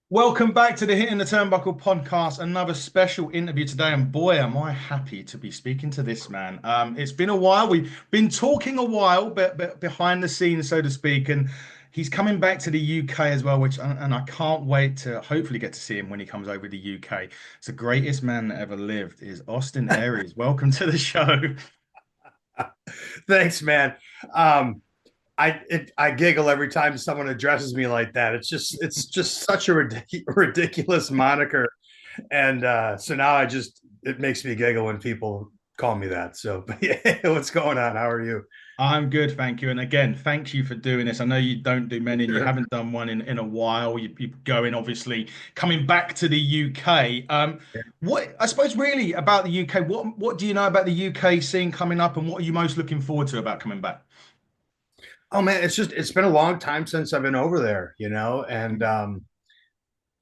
Welcome back to the Hitting the Turnbuckle podcast. Another special interview today, and boy, am I happy to be speaking to this man. It's been a while. We've been talking a while, but behind the scenes, so to speak, and he's coming back to the UK as well, which and I can't wait to hopefully get to see him when he comes over to the UK. It's the greatest man that ever lived is Austin Aries. Welcome to the show. Thanks, man. Um, I giggle every time someone addresses me like that. It's just such a ridiculous moniker, and so now it makes me giggle when people call me that. So, but yeah, what's going on? How are you? I'm good, thank you. And again, thank you for doing this. I know you don't do many and you Sure. haven't done one in a while. You're going, obviously, coming back to the UK. What I suppose really about the UK, what do you know about the UK scene coming up and what are you most looking forward to about coming back? Oh man, it's been a long time since I've been over there, and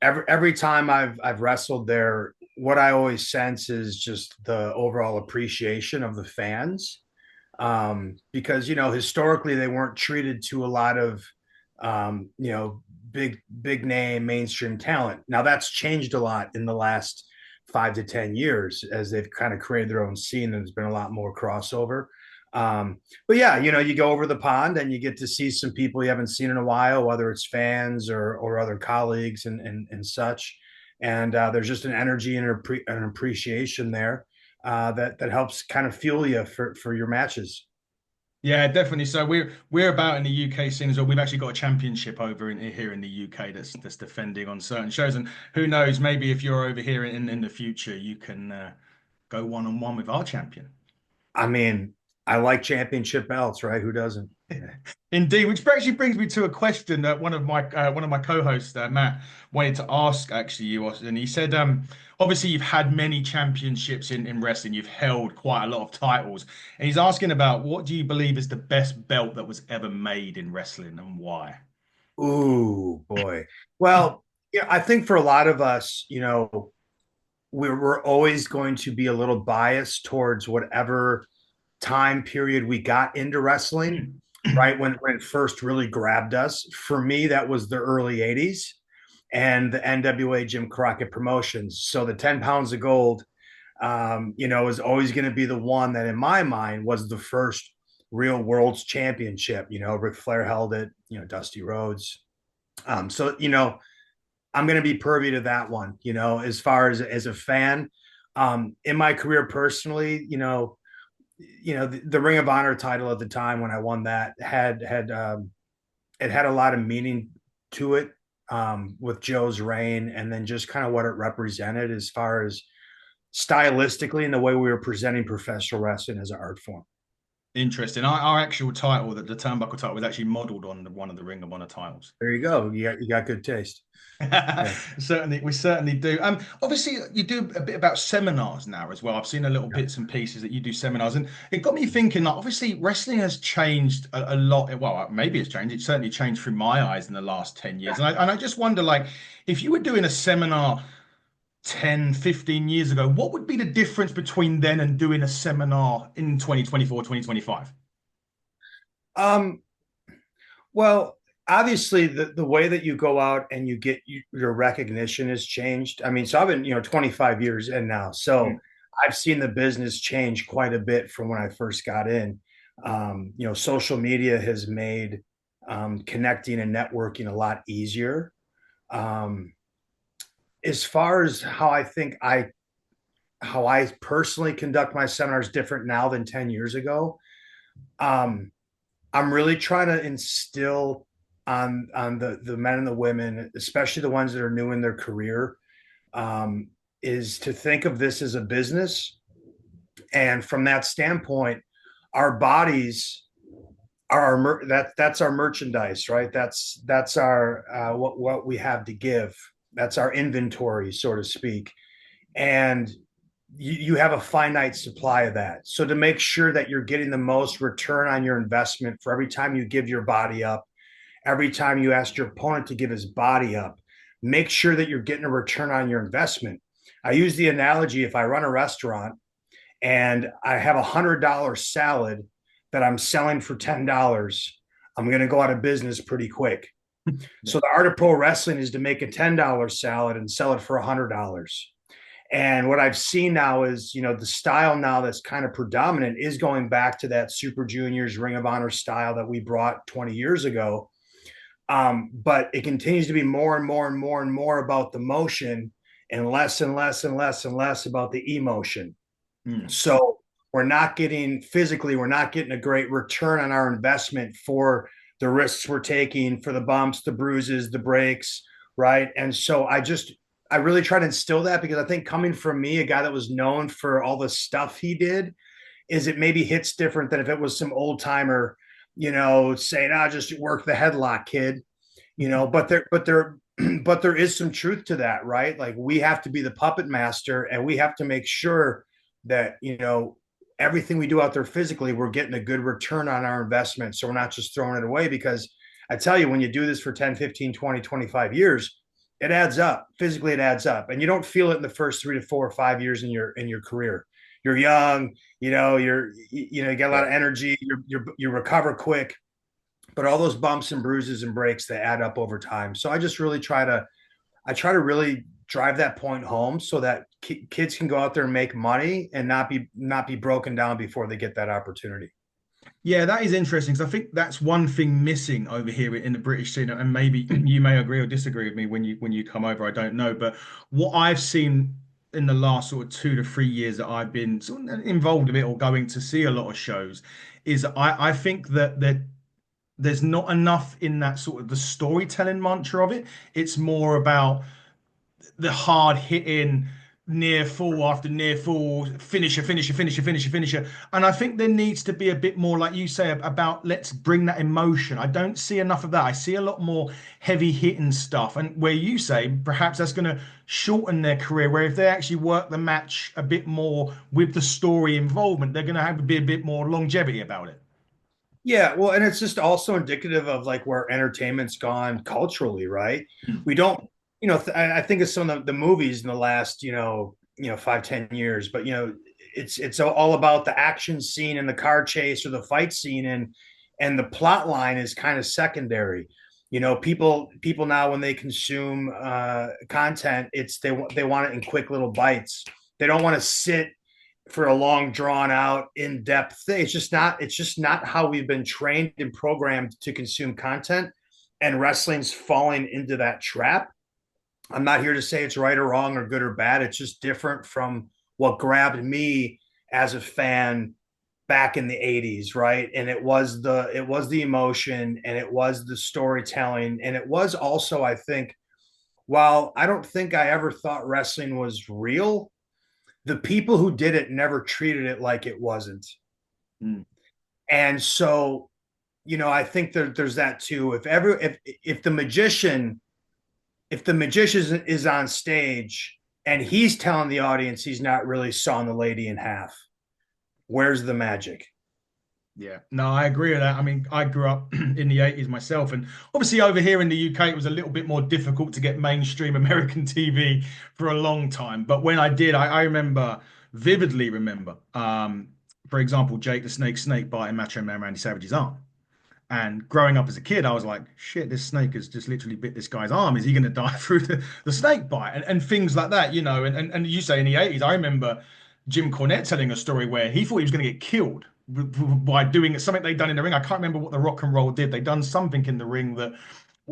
every time I've wrestled there, what I always sense is just the overall appreciation of the fans because historically they weren't treated to a lot of big name mainstream talent. Now that's changed a lot in the last 5 to 10 years as they've kind of created their own scene. And there's been a lot more crossover. But yeah, you go over the pond and you get to see some people you haven't seen in a while, whether it's fans or other colleagues and such. And there's just an energy and an appreciation there that helps kind of fuel you for your matches. Yeah, definitely. So we're about in the UK scene as well. We've actually got a championship over in here in the UK that's defending on certain shows. And who knows, maybe if you're over here in the future, you can go one on one with our champion. I mean, I like championship belts, right? Who doesn't? Indeed, which actually brings me to a question that one of my co-hosts Matt wanted to ask actually you, and he said, obviously you've had many championships in wrestling, you've held quite a lot of titles, and he's asking about what do you believe is the best belt that was ever made in wrestling and why? Ooh, boy. Well, yeah, I think for a lot of us, we're always going to be a little biased towards whatever time period we got into wrestling, right? When it first really grabbed us. For me, that was the early 80s and the NWA Jim Crockett promotions. So the 10 pounds of gold, is always going to be the one that in my mind was the first real world's championship. Ric Flair held it, Dusty Rhodes. So, I'm going to be pervy to that one, as far as a fan. In my career personally, the Ring of Honor title at the time when I won that had it had a lot of meaning to it with Joe's reign, and then just kind of what it represented as far as stylistically and the way we were presenting professional wrestling as an art form. Interesting. Our actual title, the turnbuckle title, was actually modelled on one of the Ring of Honor titles. There you go. You got good taste. Yeah. Certainly, we certainly do. Obviously, you do a bit about seminars now as well. I've seen a little bits and pieces that you do seminars, and it got me thinking that obviously wrestling has changed a lot. Well, maybe it's changed. It's certainly changed through my eyes in the last 10 years. And I just wonder, like, if you were doing a seminar 10, 15 years ago, what would be the difference between then and doing a seminar in 2024, 2025? Um, well, obviously the way that you go out and you get your recognition has changed. I mean, so I've been, 25 years in now. So I've seen the business change quite a bit from when I first got in. Social media has made connecting and networking a lot easier. Um, as far as how I personally conduct my seminars different now than 10 years ago. Um, I'm really trying to instill on the men and the women, especially the ones that are new in their career, um, is to think of this as a business. And from that standpoint, our bodies are that's our merchandise, right? That's our what we have to give. That's our inventory, so to speak. And you have a finite supply of that. So to make sure that you're getting the most return on your investment for every time you give your body up, every time you ask your opponent to give his body up, make sure that you're getting a return on your investment. I use the analogy if I run a restaurant and I have $100 salad that I'm selling for $10, I'm going to go out of business pretty quick. Yeah. So the art of pro wrestling is to make a $10 salad and sell it for $100. And what I've seen now is, the style now that's kind of predominant is going back to that Super Juniors Ring of Honor style that we brought 20 years ago. But it continues to be more and more and more and more about the motion and less and less and less and less about the emotion. Mm. So we're not getting a great return on our investment for the risks we're taking, for the bumps, the bruises, the breaks, right? And so I really try to instill that, because I think coming from me, a guy that was known for all the stuff he did, is it maybe hits different than if it was some old timer, saying, just work the headlock, kid. But there is some truth to that, right? Like, we have to be the puppet master, and we have to make sure that, everything we do out there physically, we're getting a good return on our investment. So we're not just throwing it away, because I tell you, when you do this for 10, 15, 20, 25 years, it adds up. Physically, it adds up. And you don't feel it in the first 3 to 4 or 5 years in your career. You're young, you get a lot Yeah. of energy, you recover quick, but all those bumps and bruises and breaks, they add up over time. So I try to really drive that point home, so that kids can go out there and make money and not be broken down before they get that opportunity. Yeah, that is interesting because I think that's one thing missing over here in the British scene, and maybe you may agree or disagree with me when you come over. I don't know, but what I've seen in the last sort of 2 to 3 years that I've been sort of involved a bit or going to see a lot of shows is I think that there's not enough in that sort of the storytelling mantra of it. It's more about the hard hitting near fall after near fall, finisher. And I think there needs to be a bit more, like you say, about let's bring that emotion. I don't see enough of that. I see a lot more heavy hitting stuff. And where you say perhaps that's going to shorten their career, where if they actually work the match a bit more with the story involvement, they're going to have to be a bit more longevity about it. Yeah, well, and it's just also indicative of like where entertainment's gone culturally, right? Mm. We don't, I think of some of the movies in the last, 5, 10 years, but it's all about the action scene and the car chase or the fight scene, and the plot line is kind of secondary. People now, when they consume content, they want it in quick little bites. They don't want to sit for a long, drawn out, in-depth thing. It's just not how we've been trained and programmed to consume content, and wrestling's falling into that trap. I'm not here to say it's right or wrong or good or bad. It's just different from what grabbed me as a fan back in the 80s, right? And it was the emotion, and it was the storytelling, and it was also, I think, while I don't think I ever thought wrestling was real, the people who did it never treated it like it wasn't. Mm. And so, I think there's that too. If the magician is on stage and he's telling the audience he's not really sawing the lady in half, where's the magic? Yeah, no, I agree with that. I mean, I grew up in the 80s myself, and obviously over here in the UK, it was a little bit more difficult to get mainstream American TV for a long time. But when I did, I remember, vividly remember, for example, Jake the Snake biting Macho Man Randy Savage's arm. And growing up as a kid, I was like, shit, this snake has just literally bit this guy's arm. Is he going to die through the snake bite? And things like that, And you say in the 80s, I remember Jim Cornette telling a story where he thought he was going to get killed by doing something they'd done in the ring. I can't remember what the Rock and Roll did. They'd done something in the ring that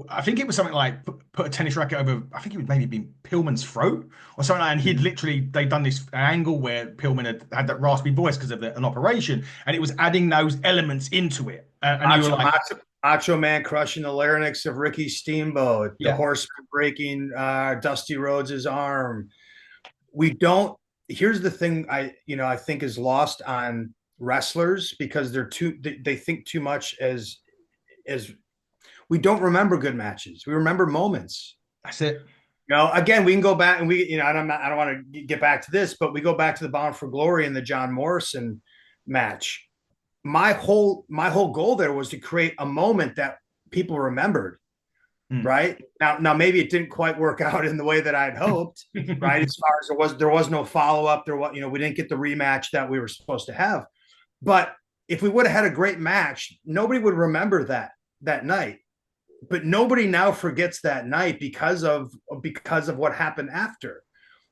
I think it was something like put a tennis racket over, I think it would maybe been Pillman's throat or something like that. And they'd done this angle where Pillman had that raspy voice because of an operation, and it was adding those elements into it. And you were Macho, like, Macho, Macho Man crushing the larynx of Ricky Steamboat, the yeah, Horseman breaking Dusty Rhodes' arm. We don't. Here's the thing, I think is lost on wrestlers, because they think too much as we don't remember good matches. We remember moments. that's it. Again, we can go back, and I don't want to get back to this, but we go back to the Bound for Glory and the John Morrison match. My whole goal there was to create a moment that people remembered, Mm. right? Now maybe it didn't quite work out in the way that I'd hoped, right? As far as there was no follow up, we didn't get the rematch that we were supposed to have. But if we would have had a great match, nobody would remember that night. but nobody now forgets that night because of what happened after,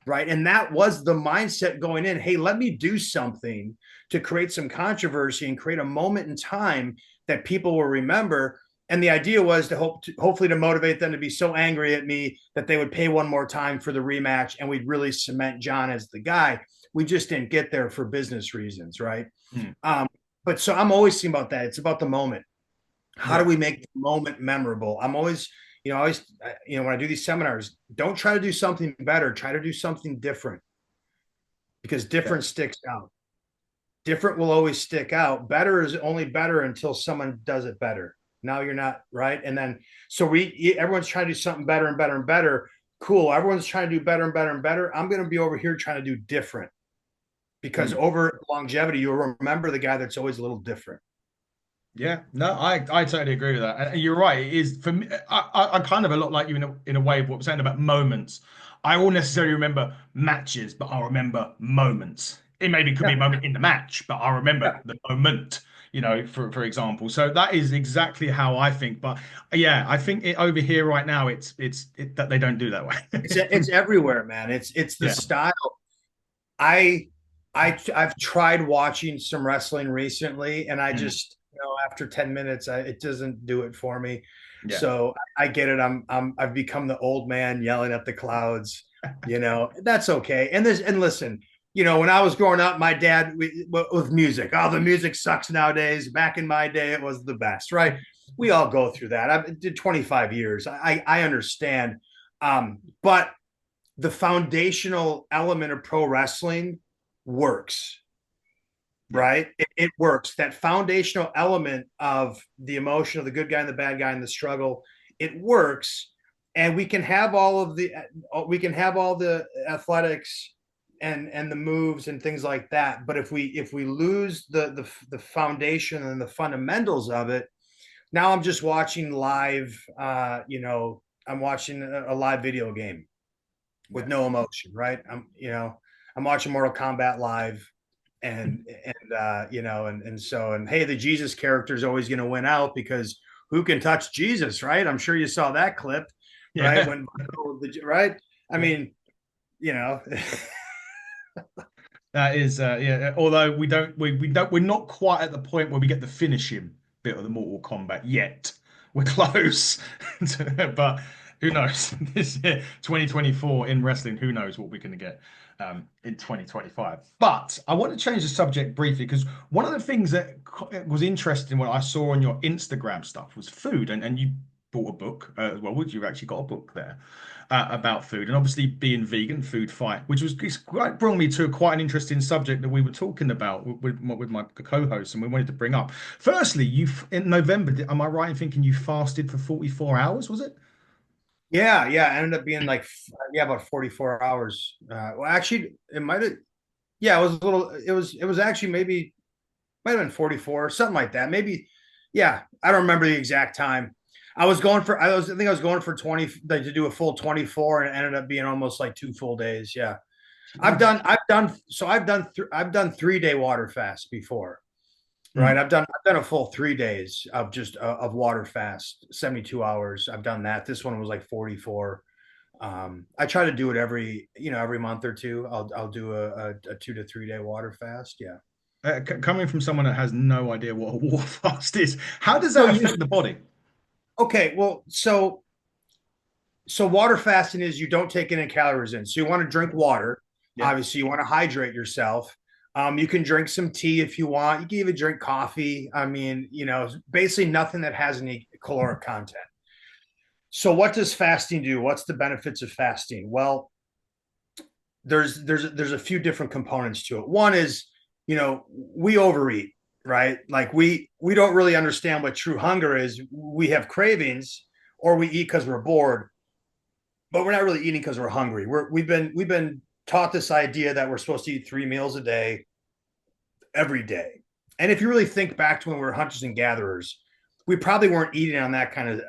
right? And that was the mindset going in. Hey, let me do something to create some controversy and create a moment in time that people will remember. And the idea was hopefully to motivate them to be so angry at me that they would pay one more time for the rematch, and we'd really cement John as the guy. We just didn't get there for business reasons, right? Mm. But so I'm always thinking about that. It's about the moment. How do Yeah. we make the moment memorable? I'm always, when I do these seminars, don't try to do something better. Try to do something different, because Yeah. different sticks out. Different will always stick out. Better is only better until someone does it better. Now you're not right. And then, so everyone's trying to do something better and better and better. Cool. Everyone's trying to do better and better and better. I'm going to be over here trying to do different, because Mm. over longevity, you'll remember the guy that's always a little different. Yeah, no, I totally agree with that. And you're right. It is for me. I'm kind of a lot like you in a way of what we're saying about moments. I won't necessarily remember matches, but I'll remember moments. It maybe could be Yeah. a moment in the match, but I'll remember Yeah. the moment. For example. So that is exactly how I think. But yeah, I think over here right now, that they don't do that way. It's everywhere, man. It's the Yeah. style. I I've tried watching some wrestling recently, and I Mm. just, after 10 minutes, it doesn't do it for me. Yeah. So I get it. I've become the old man yelling at the clouds. That's okay. And listen, when I was growing up, my dad with music. Oh, the music sucks nowadays. Back in my day, it was the best, right? We all go through that. I did 25 years. I understand. But the foundational element of pro wrestling works, Yeah. right? It works. That foundational element of the emotion of the good guy and the bad guy and the struggle, it works. And we can have all the athletics and the moves and things like that. But if we lose the foundation and the fundamentals of it, now I'm just watching live. I'm watching a live video game with Yeah. no emotion, right? I'm watching Mortal Kombat live, and hey, the Jesus character is always going to win out, because who can touch Jesus, right? I'm sure you saw that clip, right? Yeah. Right? I Yeah. mean, you know, That is, yeah. Although we're not quite at the point where we get the finishing bit of the Mortal Kombat yet. We're close, but who knows? This year, 2024 in wrestling, who knows what we're going to get in 2025? But I want to change the subject briefly, because one of the things that was interesting when I saw on your Instagram stuff was food, and you bought a book as well. You've actually got a book there about food, and obviously being vegan, food fight, which was it's quite brought me to quite an interesting subject that we were talking about with my co-host, and we wanted to bring up. Firstly, you in November, am I right in thinking you fasted for 44 hours? Was it? yeah, it ended up being like, yeah, about 44 hours. Well, actually, it might have, yeah, it was a little, it was actually maybe might have been 44, something like that. Maybe, yeah, I don't remember the exact time. I think I was going for 20, like, to do a full 24, and it ended up being almost like 2 full days. Yeah. Jeez. I've done 3 day water fast before, right? Mm. I've done a full 3 days of just of water fast, 72 hours. I've done that. This one was like 44. I try to do it every month or two. I'll do a 2 to 3 day water fast. Yeah. Coming from someone that has no idea what a water fast is, how does So that you affect the body? Okay, well, so water fasting is you don't take any calories in. So you want to drink water. Yeah. Obviously, you want to hydrate yourself. You can drink some tea if you want. You can even drink coffee. I mean, basically nothing that has any caloric content. So what does fasting do? What's the benefits of fasting? Well, there's a few different components to it. One is, we overeat, right? Like we don't really understand what true hunger is. We have cravings, or we eat because we're bored, but we're not really eating because we're hungry. We've been taught this idea that we're supposed to eat 3 meals a day, every day. And if you really think back to when we were hunters and gatherers, we probably weren't eating on that kind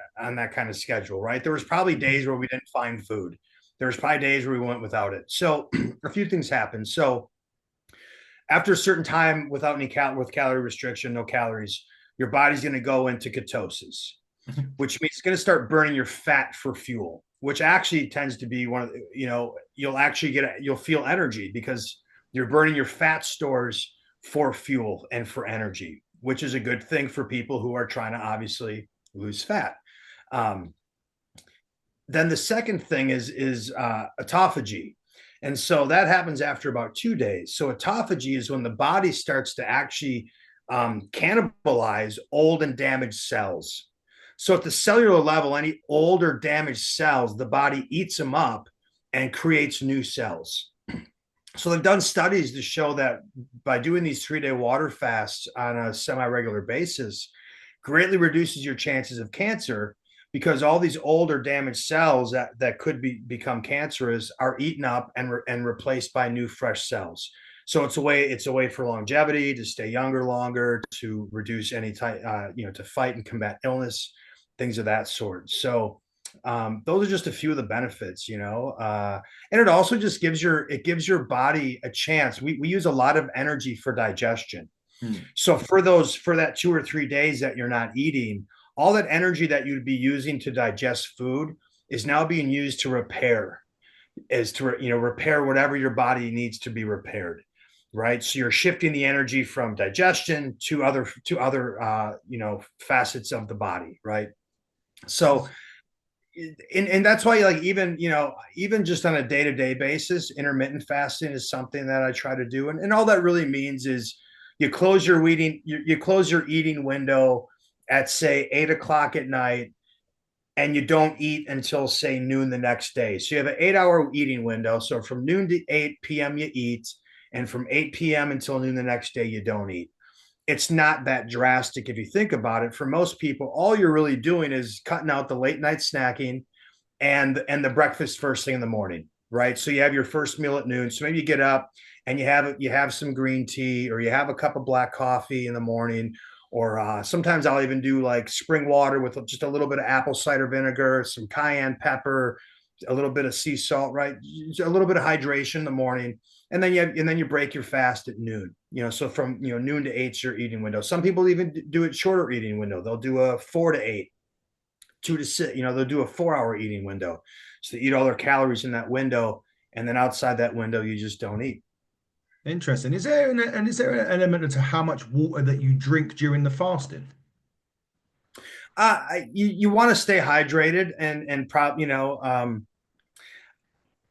of schedule, right? There was probably days where we didn't find food. There was probably days where we went without it. So a few things happened. So after a certain time, without with calorie restriction, no calories, your body's going to go into ketosis. which means it's going to start burning your fat for fuel, which actually tends to be one of the, you'll feel energy because you're burning your fat stores for fuel and for energy, which is a good thing for people who are trying to obviously lose fat. Um, then the second thing is autophagy. And so that happens after about 2 days. So autophagy is when the body starts to actually cannibalize old and damaged cells. So at the cellular level, any old or damaged cells, the body eats them up and creates new cells. So they've done studies to show that by doing these 3-day water fasts on a semi-regular basis, greatly reduces your chances of cancer because all these older damaged cells that could become cancerous are eaten up and replaced by new fresh cells. So it's a way for longevity, to stay younger longer, to reduce any type, to fight and combat illness, things of that sort. So those are just a few of the benefits, and it also just gives your body a chance. We use a lot of energy for digestion. Mm. So for that 2 or 3 days that you're not eating, all that energy that you'd be using to digest food is now being used to repair, repair whatever your body needs to be repaired, right? So you're shifting the energy from digestion to other facets of the body, right? So and that's why, like, even just on a day-to-day basis, intermittent fasting is something that I try to do. And all that really means is you close your eating window at, say, 8 o'clock at night, and you don't eat until, say, noon the next day. So you have an 8-hour eating window. So from noon to 8 p.m. you eat, and from 8 p.m. until noon the next day you don't eat. It's not that drastic if you think about it. For most people, all you're really doing is cutting out the late night snacking and the breakfast first thing in the morning, right? So you have your first meal at noon. So maybe you get up and you have some green tea, or you have a cup of black coffee in the morning, or sometimes I'll even do like spring water with just a little bit of apple cider vinegar, some cayenne pepper, a little bit of sea salt, right? A little bit of hydration in the morning, and then you break your fast at noon. So from noon to 8 is your eating window. Some people even do it shorter eating window. They'll do a 4 to 8, 2 to 6. They'll do a 4-hour eating window, so they eat all their calories in that window, and then outside that window, you just don't eat. Interesting. Is there an element to how much water that you drink during the fasting? You want to stay hydrated,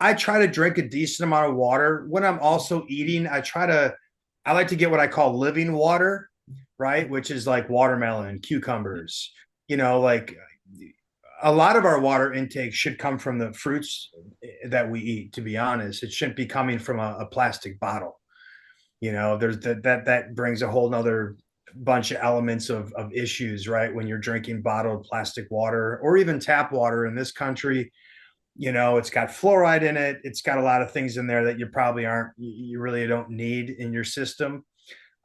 I try to drink a decent amount of water when I'm also eating. I like to get what I call living water, right? Which is like watermelon, cucumbers, like a lot of our water intake should come from the fruits that we eat, to be honest. It shouldn't be coming from a plastic bottle. There's that brings a whole nother bunch of elements of issues, right? When you're drinking bottled plastic water or even tap water in this country, it's got fluoride in it. It's got a lot of things in there that you really don't need in your system.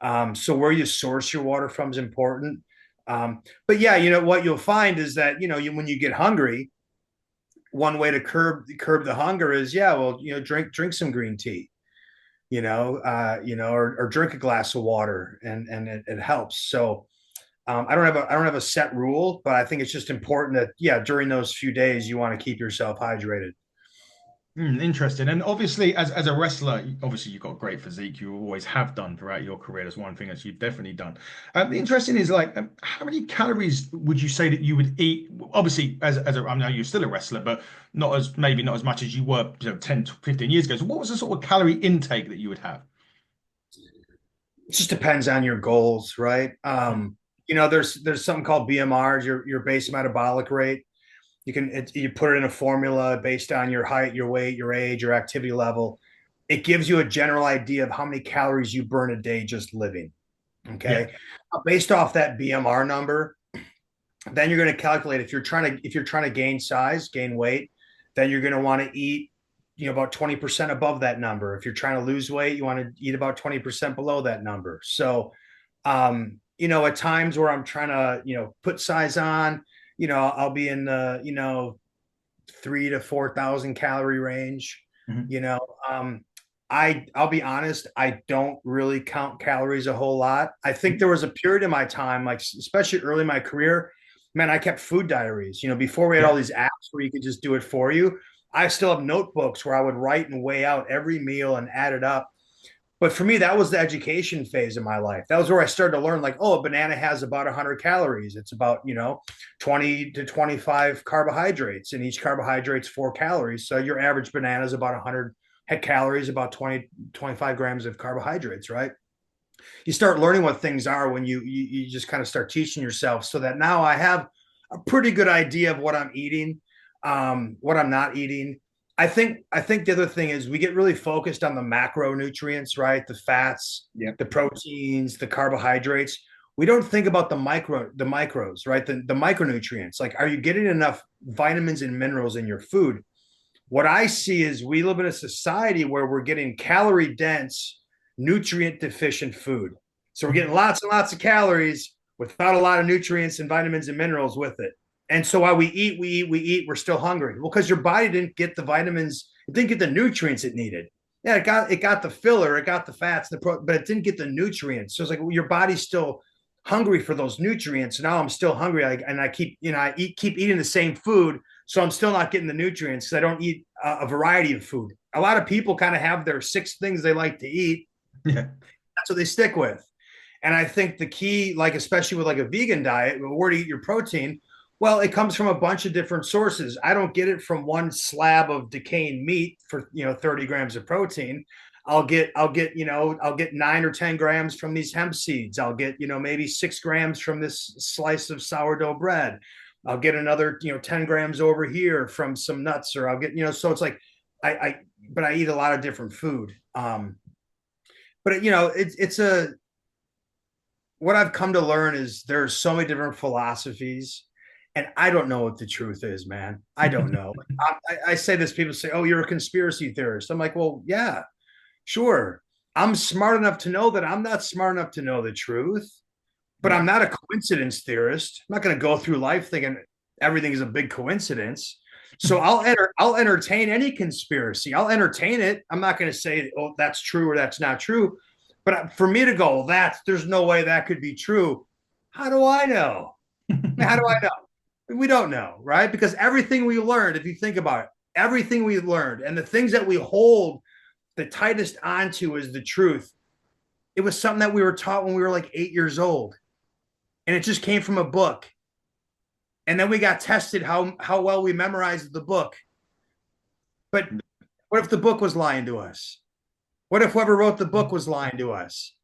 So where you source your water from is important. But yeah, what you'll find is that, when you get hungry, one way to curb the hunger is, yeah, well, drink some green tea, or drink a glass of water, and it helps. So I don't have a set rule, but I think it's just important that, yeah, during those few days you want to keep yourself hydrated. Interesting. And obviously, as a wrestler, obviously you've got great physique. You always have done throughout your career. That's one thing that you've definitely done. The interesting is like, how many calories would you say that you would eat? Obviously, I know you're still a wrestler, but maybe not as much as you were, 10 to 15 years ago. So what was the sort of calorie intake that you would have? It just depends on your goals, right? There's something called BMRs, your base metabolic rate. You put it in a formula based on your height, your weight, your age, your activity level. It gives you a general idea of how many calories you burn a day just living. Yeah. Okay. Based off that BMR number, then you're going to calculate if you're trying to gain weight, then you're going to want to eat, about 20% above that number. If you're trying to lose weight, you want to eat about 20% below that number. So, at times where I'm trying to, put size on, I'll be in the, 3 to 4,000 calorie range. Mhm. You know, I'll be honest, I don't really count calories a whole lot. I think there was a period in my time, like especially early in my career, man, I kept food diaries. Before we had all Yeah. these apps where you could just do it for you, I still have notebooks where I would write and weigh out every meal and add it up. But for me, that was the education phase of my life. That was where I started to learn, like, oh, a banana has about 100 calories. It's about, 20 to 25 carbohydrates, and each carbohydrate's 4 calories. So your average banana is about 100 calories, about 20, 25 grams of carbohydrates, right? You start learning what things are when you just kind of start teaching yourself, so that now I have a pretty good idea of what I'm eating, what I'm not eating. I think the other thing is we get really focused on the macronutrients, right? The fats, Yeah. the proteins, the carbohydrates. We don't think about the micros, right? The micronutrients. Like, are you getting enough vitamins and minerals in your food? What I see is we live in a society where we're getting calorie dense, nutrient deficient food. So we're getting lots and lots of calories without a lot of nutrients and vitamins and minerals with it. And so while we eat, we eat, we eat, we're still hungry. Well, because your body didn't get the vitamins, it didn't get the nutrients it needed. Yeah, it got the filler, it got the fats, but it didn't get the nutrients. So it's like, well, your body's still hungry for those nutrients. Now I'm still hungry, and I keep eating the same food, so I'm still not getting the nutrients because I don't eat a variety of food. A lot of people kind of have their 6 things they like to eat. Yeah. That's what they stick with. And I think the key, like especially with like a vegan diet, where to eat your protein, well, it comes from a bunch of different sources. I don't get it from one slab of decaying meat for 30 grams of protein. I'll get 9 or 10 grams from these hemp seeds. I'll get maybe 6 grams from this slice of sourdough bread. I'll get another 10 grams over here from some nuts, or I'll get so it's like I but I eat a lot of different food. But it's a what I've come to learn is there's so many different philosophies, and I don't know what the truth is, man. I don't know. I say this, people say, "Oh, you're a conspiracy theorist." I'm like, well, yeah, sure. I'm smart enough to know that I'm not smart enough to know the truth, but I'm Right. not a coincidence theorist. I'm not going to go through life thinking everything is a big coincidence. So I'll entertain any conspiracy. I'll entertain it. I'm not going to say, oh, that's true or that's not true. But for me to go, there's no way that could be true. How do I know? How do I know? We don't know, right? Because everything we learned, if you think about it, everything we learned and the things that we hold the tightest onto as the truth, it was something that we were taught when we were like 8 years old. And it just came from a book. And then we got tested how well we memorized the book. But what if the book was lying to us? What if whoever wrote the book was lying to us?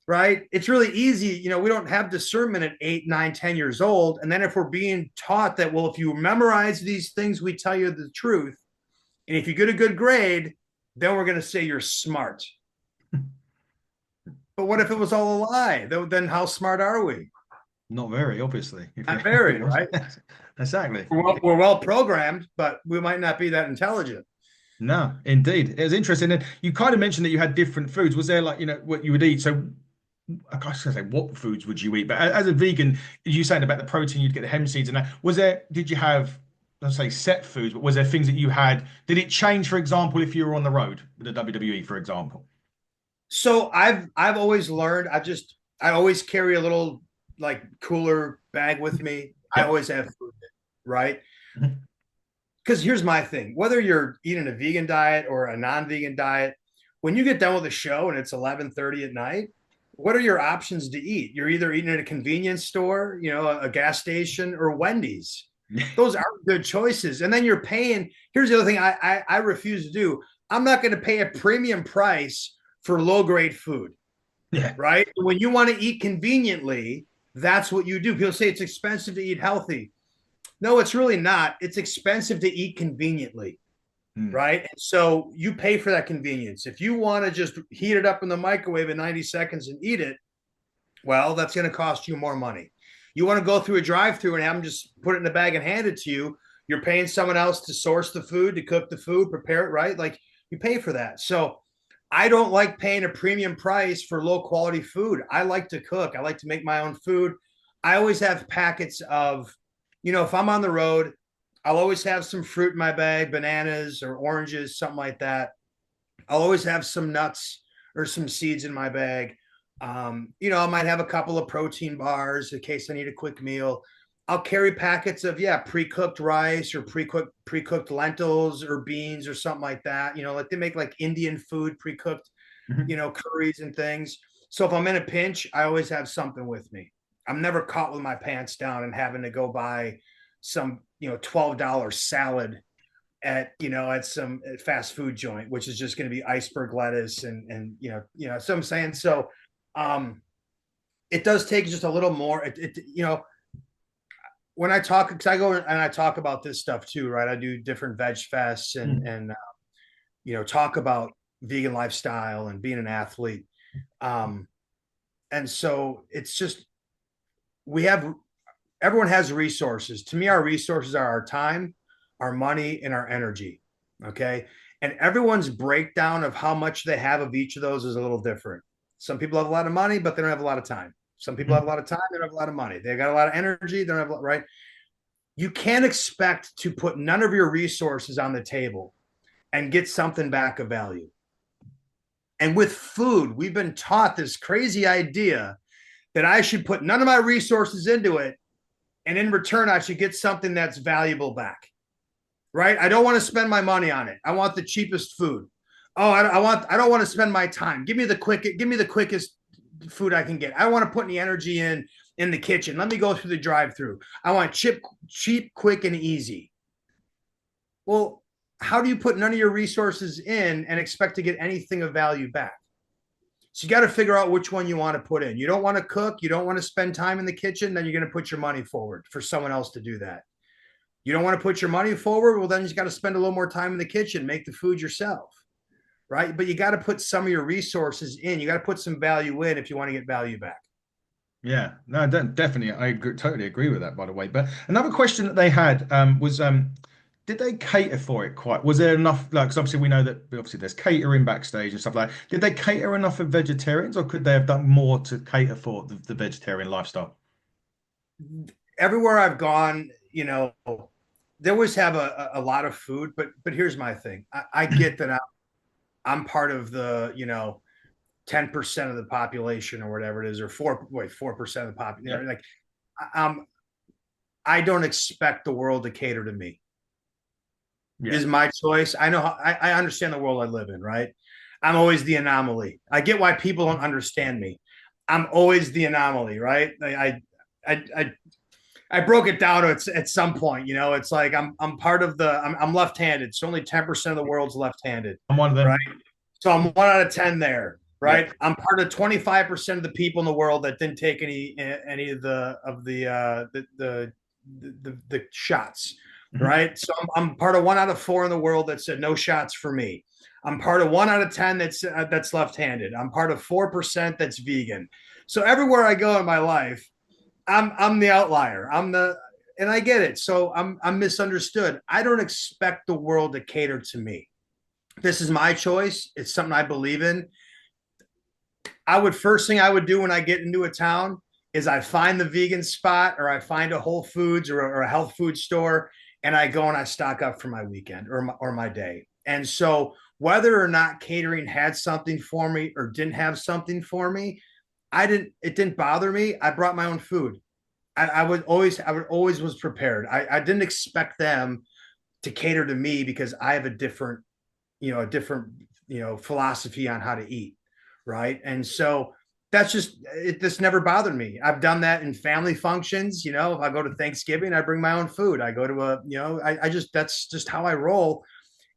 Right? It's really easy. We don't have discernment at 8, 9, 10 years old. And then if we're being taught that, well, if you memorize these things, we tell you the truth. And if you get a good grade, then we're going to say you're smart. But what if it was all a lie? Then how smart are we? Not very, obviously. If Not very, right? Exactly. We're well programmed, but we might not be that intelligent. No, indeed. It was interesting. And you kind of mentioned that you had different foods. Was there like, what you would eat? So I was going to say, what foods would you eat? But as a vegan, you saying about the protein, you'd get the hemp seeds and that. Did you have, let's say, set foods, but was there things that you had? Did it change, for example, if you were on the road with the WWE, for example? So I've always learned. I always carry a little like cooler bag with me. I Yep. always have food, right? Mhm. Because here's my thing: whether you're eating a vegan diet or a non-vegan diet, when you get done with a show and it's 11:30 at night, what are your options to eat? You're either eating at a convenience store, a gas station, or Wendy's. Those are good choices. And then you're paying. Here's the other thing I refuse to do. I'm not going to pay a premium price for low grade food, Yeah. right? When you want to eat conveniently, that's what you do. People say it's expensive to eat healthy. No, it's really not. It's expensive to eat conveniently, Mm. right? And so you pay for that convenience. If you want to just heat it up in the microwave in 90 seconds and eat it, well, that's going to cost you more money. You want to go through a drive-through and have them just put it in a bag and hand it to you. You're paying someone else to source the food, to cook the food, prepare it, right? Like, you pay for that. So I don't like paying a premium price for low quality food. I like to cook. I like to make my own food. I always have packets of, if I'm on the road, I'll always have some fruit in my bag, bananas or oranges, something like that. I'll always have some nuts or some seeds in my bag. I might have a couple of protein bars in case I need a quick meal. I'll carry packets of pre-cooked rice or pre-cooked lentils or beans or something like that. Like they make like Indian food pre-cooked, Mhm. curries and things. So if I'm in a pinch, I always have something with me. I'm never caught with my pants down and having to go buy some, $12 salad at some fast food joint, which is just going to be iceberg lettuce and so I'm saying. So um it does take just a little more. When I talk, because I go and I talk about this stuff too, right? I do different veg fests and talk about vegan lifestyle and being an athlete. Um, and so it's just we have everyone has resources. To me, our resources are our time, our money, and our energy. Okay. And everyone's breakdown of how much they have of each of those is a little different. Some people have a lot of money, but they don't have a lot of time. Some people have a Mhm. lot of time, they don't have a lot of money. They got a lot of energy, they don't have a lot, right? You can't expect to put none of your resources on the table and get something back of value. And with food, we've been taught this crazy idea that I should put none of my resources into it. And in return, I should get something that's valuable back, right? I don't want to spend my money on it. I want the cheapest food. Oh, I don't want to spend my time. Give me the quickest food I can get. I don't want to put any energy in the kitchen. Let me go through the drive-through. I want cheap, quick, and easy. Well, how do you put none of your resources in and expect to get anything of value back? So you got to figure out which one you want to put in. You don't want to cook, you don't want to spend time in the kitchen, then you're going to put your money forward for someone else to do that. You don't want to put your money forward, well, then you got to spend a little more time in the kitchen, make the food yourself, right? But you got to put some of your resources in. You got to put some value in if you want to get value back. Yeah, no, definitely. Totally agree with that, by the way. But another question that they had was did they cater for it quite? Was there enough? Like, 'cause obviously we know that obviously there's catering backstage and stuff like that. Did they cater enough for vegetarians, or could they have done more to cater for the vegetarian lifestyle? Everywhere I've gone, they always have a lot of food, but here's my thing. I get that I'm part of the 10% of the population or whatever it is, or 4% of the Yeah, population. Like um, I don't expect the world to cater to me. This yeah. is my choice. I know I understand the world I live in, right? I'm always the anomaly. I get why people don't understand me. I'm always the anomaly, right? I broke it down at some point. It's like I'm part of I'm left-handed. So only 10% of the world's left-handed, I'm one of right? them. So I'm 1 out of 10 there, Yep. right? I'm part of 25% of the people in the world that didn't take any of the shots, Mhm. right? So I'm part of 1 out of 4 in the world that said no shots for me. I'm part of 1 out of 10 that's left-handed. I'm part of 4% that's vegan. So everywhere I go in my life, I'm the outlier. And I get it. So I'm misunderstood. I don't expect the world to cater to me. This is my choice. It's something I believe in. First thing I would do when I get into a town is I find the vegan spot or I find a Whole Foods or a health food store and I go and I stock up for my weekend or my day. And so whether or not catering had something for me or didn't have something for me, it didn't bother me. I brought my own food. I would always was prepared. I didn't expect them to cater to me because I have a different philosophy on how to eat, right? And so this never bothered me. I've done that in family functions. If I go to Thanksgiving, I bring my own food. I go to I just that's just how I roll.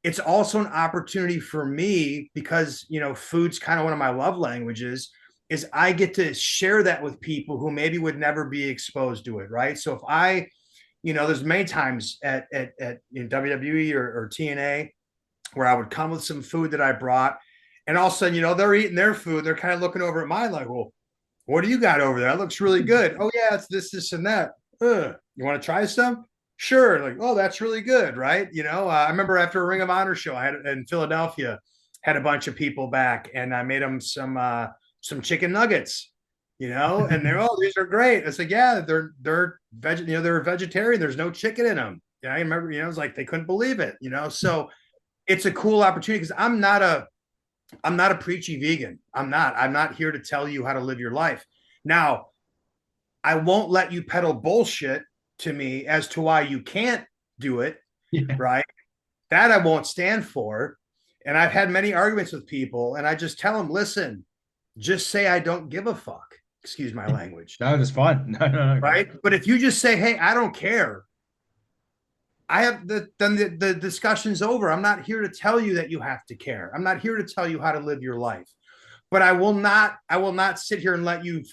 It's also an opportunity for me because food's kind of one of my love languages. Is I get to share that with people who maybe would never be exposed to it, right? So if there's many times at WWE or TNA where I would come with some food that I brought, and all of a sudden, they're eating their food. They're kind of looking over at mine like, well, what do you got over there? That looks really good. Oh yeah, it's this, and that. You want to try some? Sure. Like, oh, that's really good, right? I remember after a Ring of Honor show I had in Philadelphia, had a bunch of people back, and I made them some chicken nuggets. And these are great. I said, yeah, they're vegetarian. There's no chicken in them. Yeah, I remember. It was like they couldn't believe it. So it's a cool opportunity because I'm not a preachy vegan. I'm not here to tell you how to live your life. Now, I won't let you peddle bullshit to me as to why you can't do it, Yeah. right? That I won't stand for. And I've had many arguments with people, and I just tell them, listen, just say I don't give a fuck. Excuse my language, No, that's fine. No, no, no. right? But if you just say, hey, I don't care, I have the discussion's over. I'm not here to tell you that you have to care. I'm not here to tell you how to live your life. But I will not sit here and let you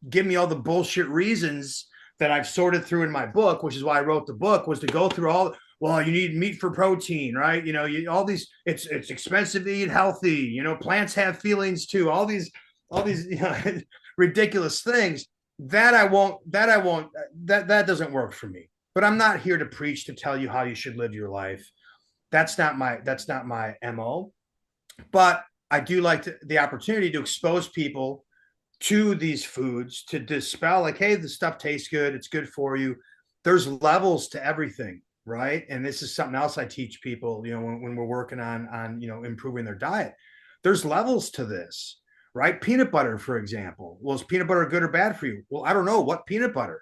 give me all the bullshit reasons that I've sorted through in my book, which is why I wrote the book, was to go through all, well, you need meat for protein, right? All these, it's expensive to eat healthy, plants have feelings too, all these ridiculous things that doesn't work for me. But I'm not here to preach to tell you how you should live your life. That's not my MO. But I do like the opportunity to expose people to these foods, to dispel, like, hey, the stuff tastes good, it's good for you. There's levels to everything, right? And this is something else I teach people, when we're working on improving their diet. There's levels to this, right? Peanut butter, for example. Well, is peanut butter good or bad for you? Well, I don't know. What peanut butter?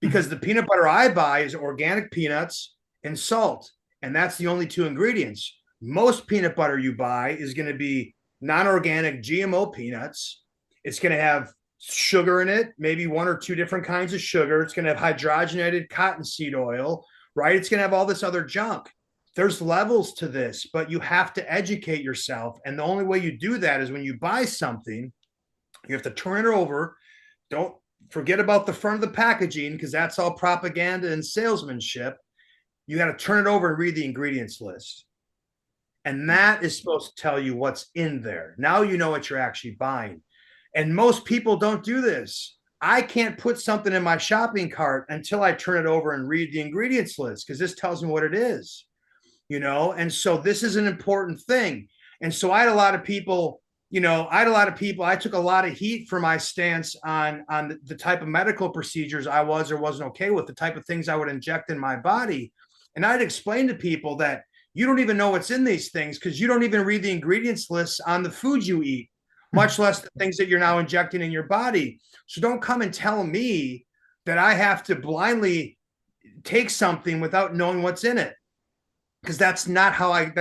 Because the peanut butter I buy is organic peanuts and salt, and that's the only two ingredients. Most peanut butter you buy is going to be non-organic GMO peanuts. It's going to have sugar in it, maybe one or two different kinds of sugar. It's going to have hydrogenated cottonseed oil, right? It's going to have all this other junk. There's levels to this, but you have to educate yourself. And the only way you do that is when you buy something, you have to turn it over. Don't forget about the front of the packaging, because that's all propaganda and salesmanship. You got to turn it over and read the ingredients list. And that is supposed to tell you what's in there. Now you know what you're actually buying. And most people don't do this. I can't put something in my shopping cart until I turn it over and read the ingredients list, because this tells me what it is, And so this is an important thing. And so I had a lot of people, I took a lot of heat for my stance on the type of medical procedures I was or wasn't okay with, the type of things I would inject in my body. And I'd explain to people that you don't even know what's in these things because you don't even read the ingredients lists on the food you eat, much less the things that you're now injecting in your body. So don't come and tell me that I have to blindly take something without knowing what's in it, because that's not how I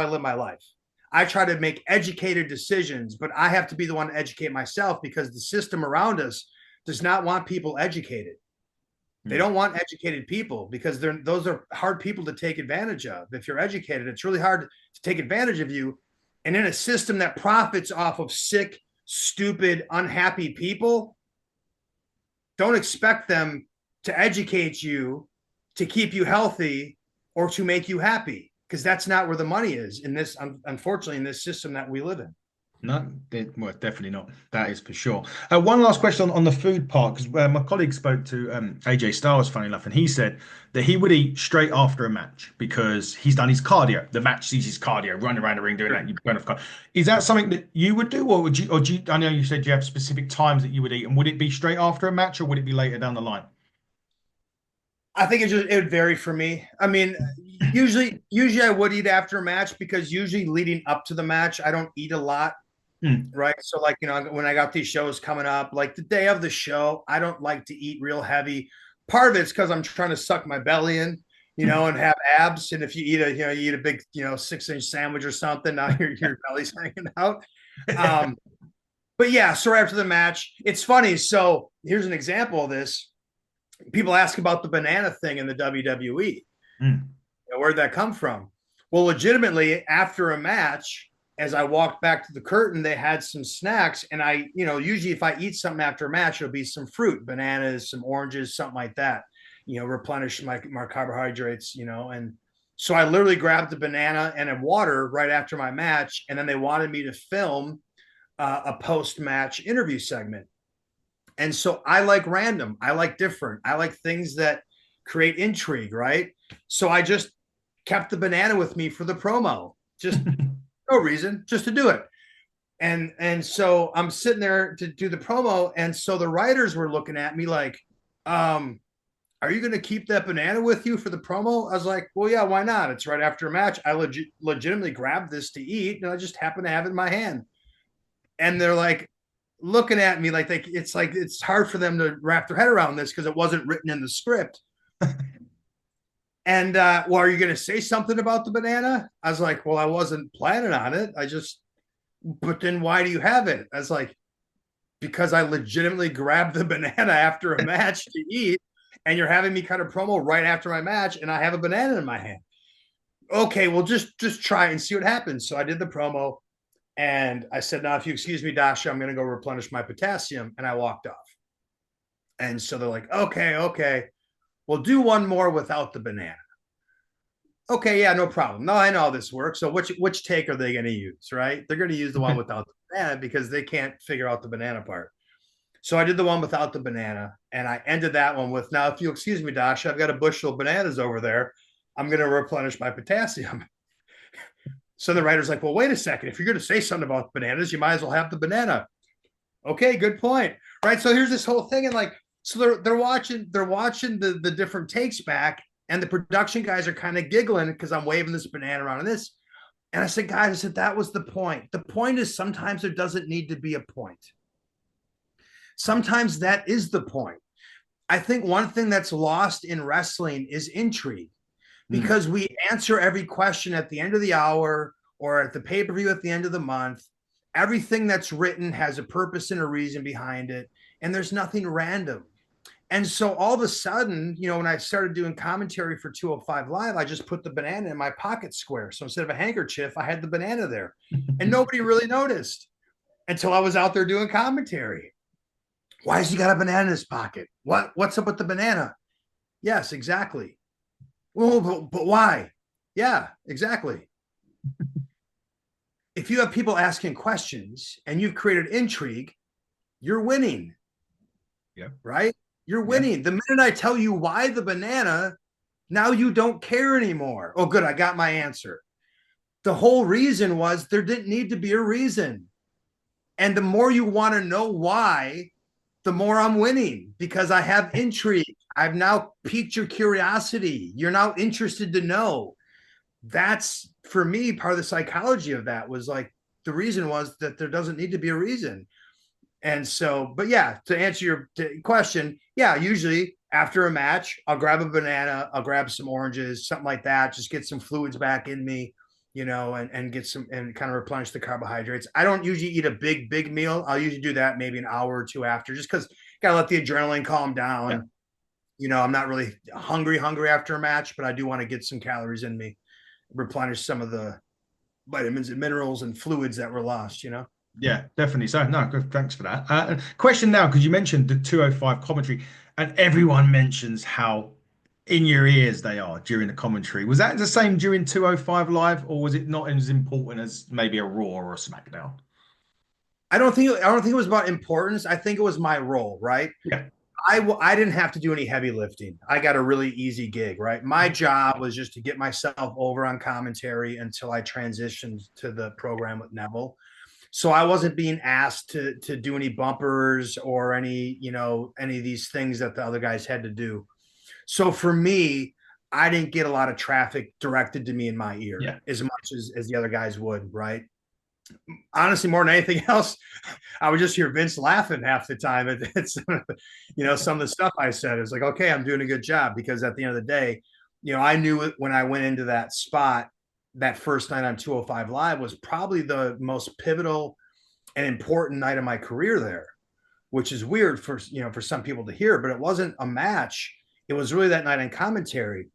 live my life. I try to make educated decisions, but I have to be the one to educate myself, because the system around us does not want people educated. They don't want educated people, because those are hard people to take advantage of. If you're educated, it's really hard to take advantage of you. And in a system that profits off of sick, stupid, unhappy people, don't expect them to educate you to keep you healthy or to make you happy, because that's not where the money is in this, unfortunately, in this system that we live in. No, well, definitely not. That is for sure. One last question on the food part, because my colleague spoke to AJ Styles, funny enough, and he said that he would eat straight after a match because he's done his cardio. The match sees his cardio, running around the ring doing that. You burn off cardio. Is that something that you would do, or would you? Or do you? I know you said you have specific times that you would eat, and would it be straight after a match, or would it be later down the line? I think it would vary for me. I mean, usually I would eat after a match, because usually leading up to the match, I don't eat a lot. Mm. Right. So, like, when I got these shows coming up, like the day of the show, I don't like to eat real heavy. Part of it's because I'm trying to suck my belly in, and have abs. And if you eat a big, 6-inch sandwich or something, now your belly's hanging out. But yeah, so right after the match, it's funny. So here's an example of this. People ask about the banana thing in the WWE. Mm. Where'd that come from? Well, legitimately, after a match, as I walked back to the curtain, they had some snacks. And I, usually if I eat something after a match, it'll be some fruit, bananas, some oranges, something like that, replenish my carbohydrates, And so I literally grabbed a banana and a water right after my match. And then they wanted me to film a post-match interview segment. And so I like random, I like different, I like things that create intrigue, right? So I just kept the banana with me for the promo, just no reason, just to do it. And so I'm sitting there to do the promo, and so the writers were looking at me like, are you going to keep that banana with you for the promo? I was like, well, yeah, why not? It's right after a match. I legitimately grabbed this to eat, and I just happen to have it in my hand. And they're like looking at me like it's hard for them to wrap their head around this, because it wasn't written in the script. And well, are you going to say something about the banana? I was like, well, I wasn't planning on it. But then why do you have it? I was like, because I legitimately grabbed the banana after a match to eat, and you're having me cut a promo right after my match, and I have a banana in my hand. Okay, well, just try and see what happens. So I did the promo, and I said, now, if you excuse me, Dasha, I'm going to go replenish my potassium. And I walked off. And so they're like, okay, we'll do one more without the banana. Okay, yeah, no problem. No, I know how this works. So which take are they going to use, right? They're going to use the one without the banana because they can't figure out the banana part. So I did the one without the banana, and I ended that one with, now, if you excuse me, Dasha, I've got a bushel of bananas over there. I'm going to replenish my potassium. So the writer's like, well, wait a second. If you're going to say something about bananas, you might as well have the banana. Okay, good point. Right. So here's this whole thing. And like, so they're watching the different takes back, and the production guys are kind of giggling because I'm waving this banana around and this. And I said, guys, I said, that was the point. The point is sometimes there doesn't need to be a point. Sometimes that is the point. I think one thing that's lost in wrestling is intrigue, Mm. because we answer every question at the end of the hour or at the pay-per-view at the end of the month. Everything that's written has a purpose and a reason behind it, and there's nothing random. And so all of a sudden, when I started doing commentary for 205 Live, I just put the banana in my pocket square. So instead of a handkerchief, I had the banana there. And nobody really noticed until I was out there doing commentary. Why has he got a banana in his pocket? What's up with the banana? Yes, exactly. Well, but why? Yeah, exactly. If you have people asking questions and you've created intrigue, you're winning, Yeah. right? You're Yeah. winning. The minute I tell you why the banana, now you don't care anymore. Oh, good. I got my answer. The whole reason was there didn't need to be a reason. And the more you want to know why, the more I'm winning because I have intrigue. I've now piqued your curiosity. You're now interested to know. That's, for me, part of the psychology of that was like, the reason was that there doesn't need to be a reason. And so, but yeah, to answer your question, yeah, usually after a match, I'll grab a banana, I'll grab some oranges, something like that, just get some fluids back in me, and get some and kind of replenish the carbohydrates. I don't usually eat a big meal. I'll usually do that maybe an hour or two after, just because gotta let the adrenaline calm Yeah. down. I'm not really hungry after a match, but I do want to get some calories in me, replenish some of the vitamins and minerals and fluids that were lost. Yeah, definitely. So, no, good. Thanks for that. Question now, because you mentioned the 205 commentary, and everyone mentions how in your ears they are during the commentary. Was that the same during 205 Live, or was it not as important as maybe a Raw or a SmackDown? I don't think it was about importance. I think it was my role, right? Yeah. I didn't have to do any heavy lifting. I got a really easy gig, right? My job was just to get myself over on commentary until I transitioned to the program with Neville. So I wasn't being asked to do any bumpers or any of these things that the other guys had to do. So for me, I didn't get a lot of traffic directed to me in my ear Yeah. as much as the other guys would, right? Honestly, more than anything else, I would just hear Vince laughing half the time at some of the stuff I said. It's like, okay, I'm doing a good job, because at the end of the day, I knew it when I went into that spot. That first night on 205 Live was probably the most pivotal and important night of my career there, which is weird for some people to hear, but it wasn't a match. It was really that night in commentary.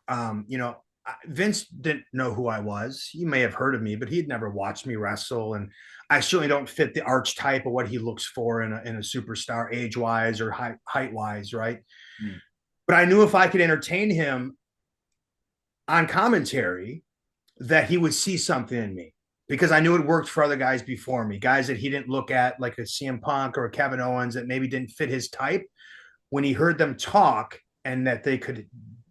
Um, you know, Vince didn't know who I was. He may have heard of me, but he'd never watched me wrestle, and I certainly don't fit the archetype of what he looks for in a superstar, age wise or height wise, right? Mm. But I knew if I could entertain him on commentary, that he would see something in me, because I knew it worked for other guys before me, guys that he didn't look at, like a CM Punk or a Kevin Owens, that maybe didn't fit his type. When he heard them talk and that they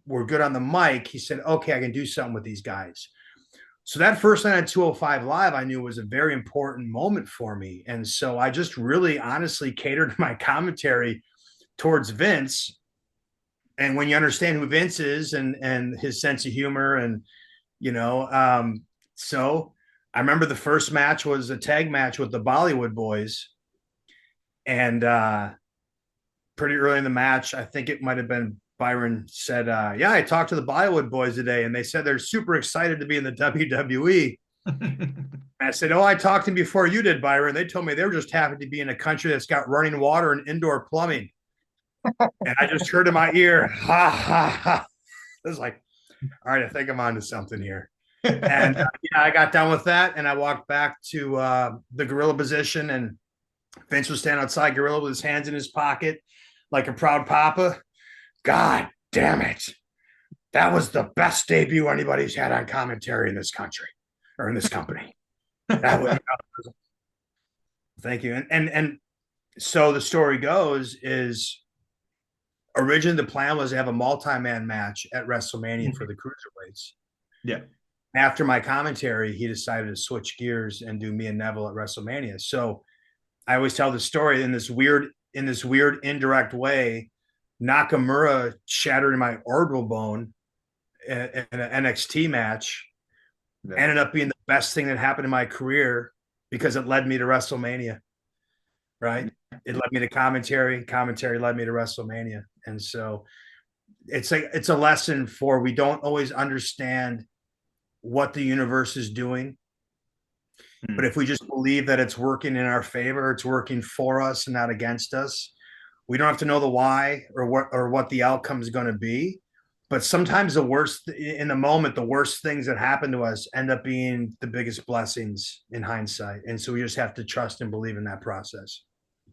were good on the mic, he said, okay, I can do something with these guys. So that first night on 205 Live, I knew was a very important moment for me. And so I just really honestly catered my commentary towards Vince. And when you understand who Vince is and his sense of humor, and so I remember the first match was a tag match with the Bollywood Boys. And pretty early in the match, I think it might have been Byron said, "Yeah, I talked to the Bollywood boys today, and they said they're super excited to be in the WWE." And I said, "Oh, I talked to them before you did, Byron. They told me they were just happy to be in a country that's got running water and indoor plumbing." And I just heard in my ear, "Ha ha ha!" I was like, "All right, I think I'm onto something here." And yeah, I got done with that, and I walked back to the gorilla position, and Vince was standing outside gorilla with his hands in his pocket, like a proud papa. God damn it! That was the best debut anybody's had on commentary in this country or in this company. That was, thank you. And so the story goes is originally the plan was to have a multi-man match at WrestleMania for the cruiserweights. Yeah. After my commentary, he decided to switch gears and do me and Neville at WrestleMania. So I always tell the story in this weird indirect way. Nakamura shattered my orbital bone in an NXT match. Yeah. Ended up being the best thing that happened in my career because it led me to WrestleMania. Right? It led me to commentary. Commentary led me to WrestleMania, and so it's a lesson for we don't always understand what the universe is doing. But if we just believe that it's working in our favor, it's working for us and not against us, we don't have to know the why or what the outcome is going to be. But sometimes the worst in the moment, the worst things that happen to us end up being the biggest blessings in hindsight. And so we just have to trust and believe in that process.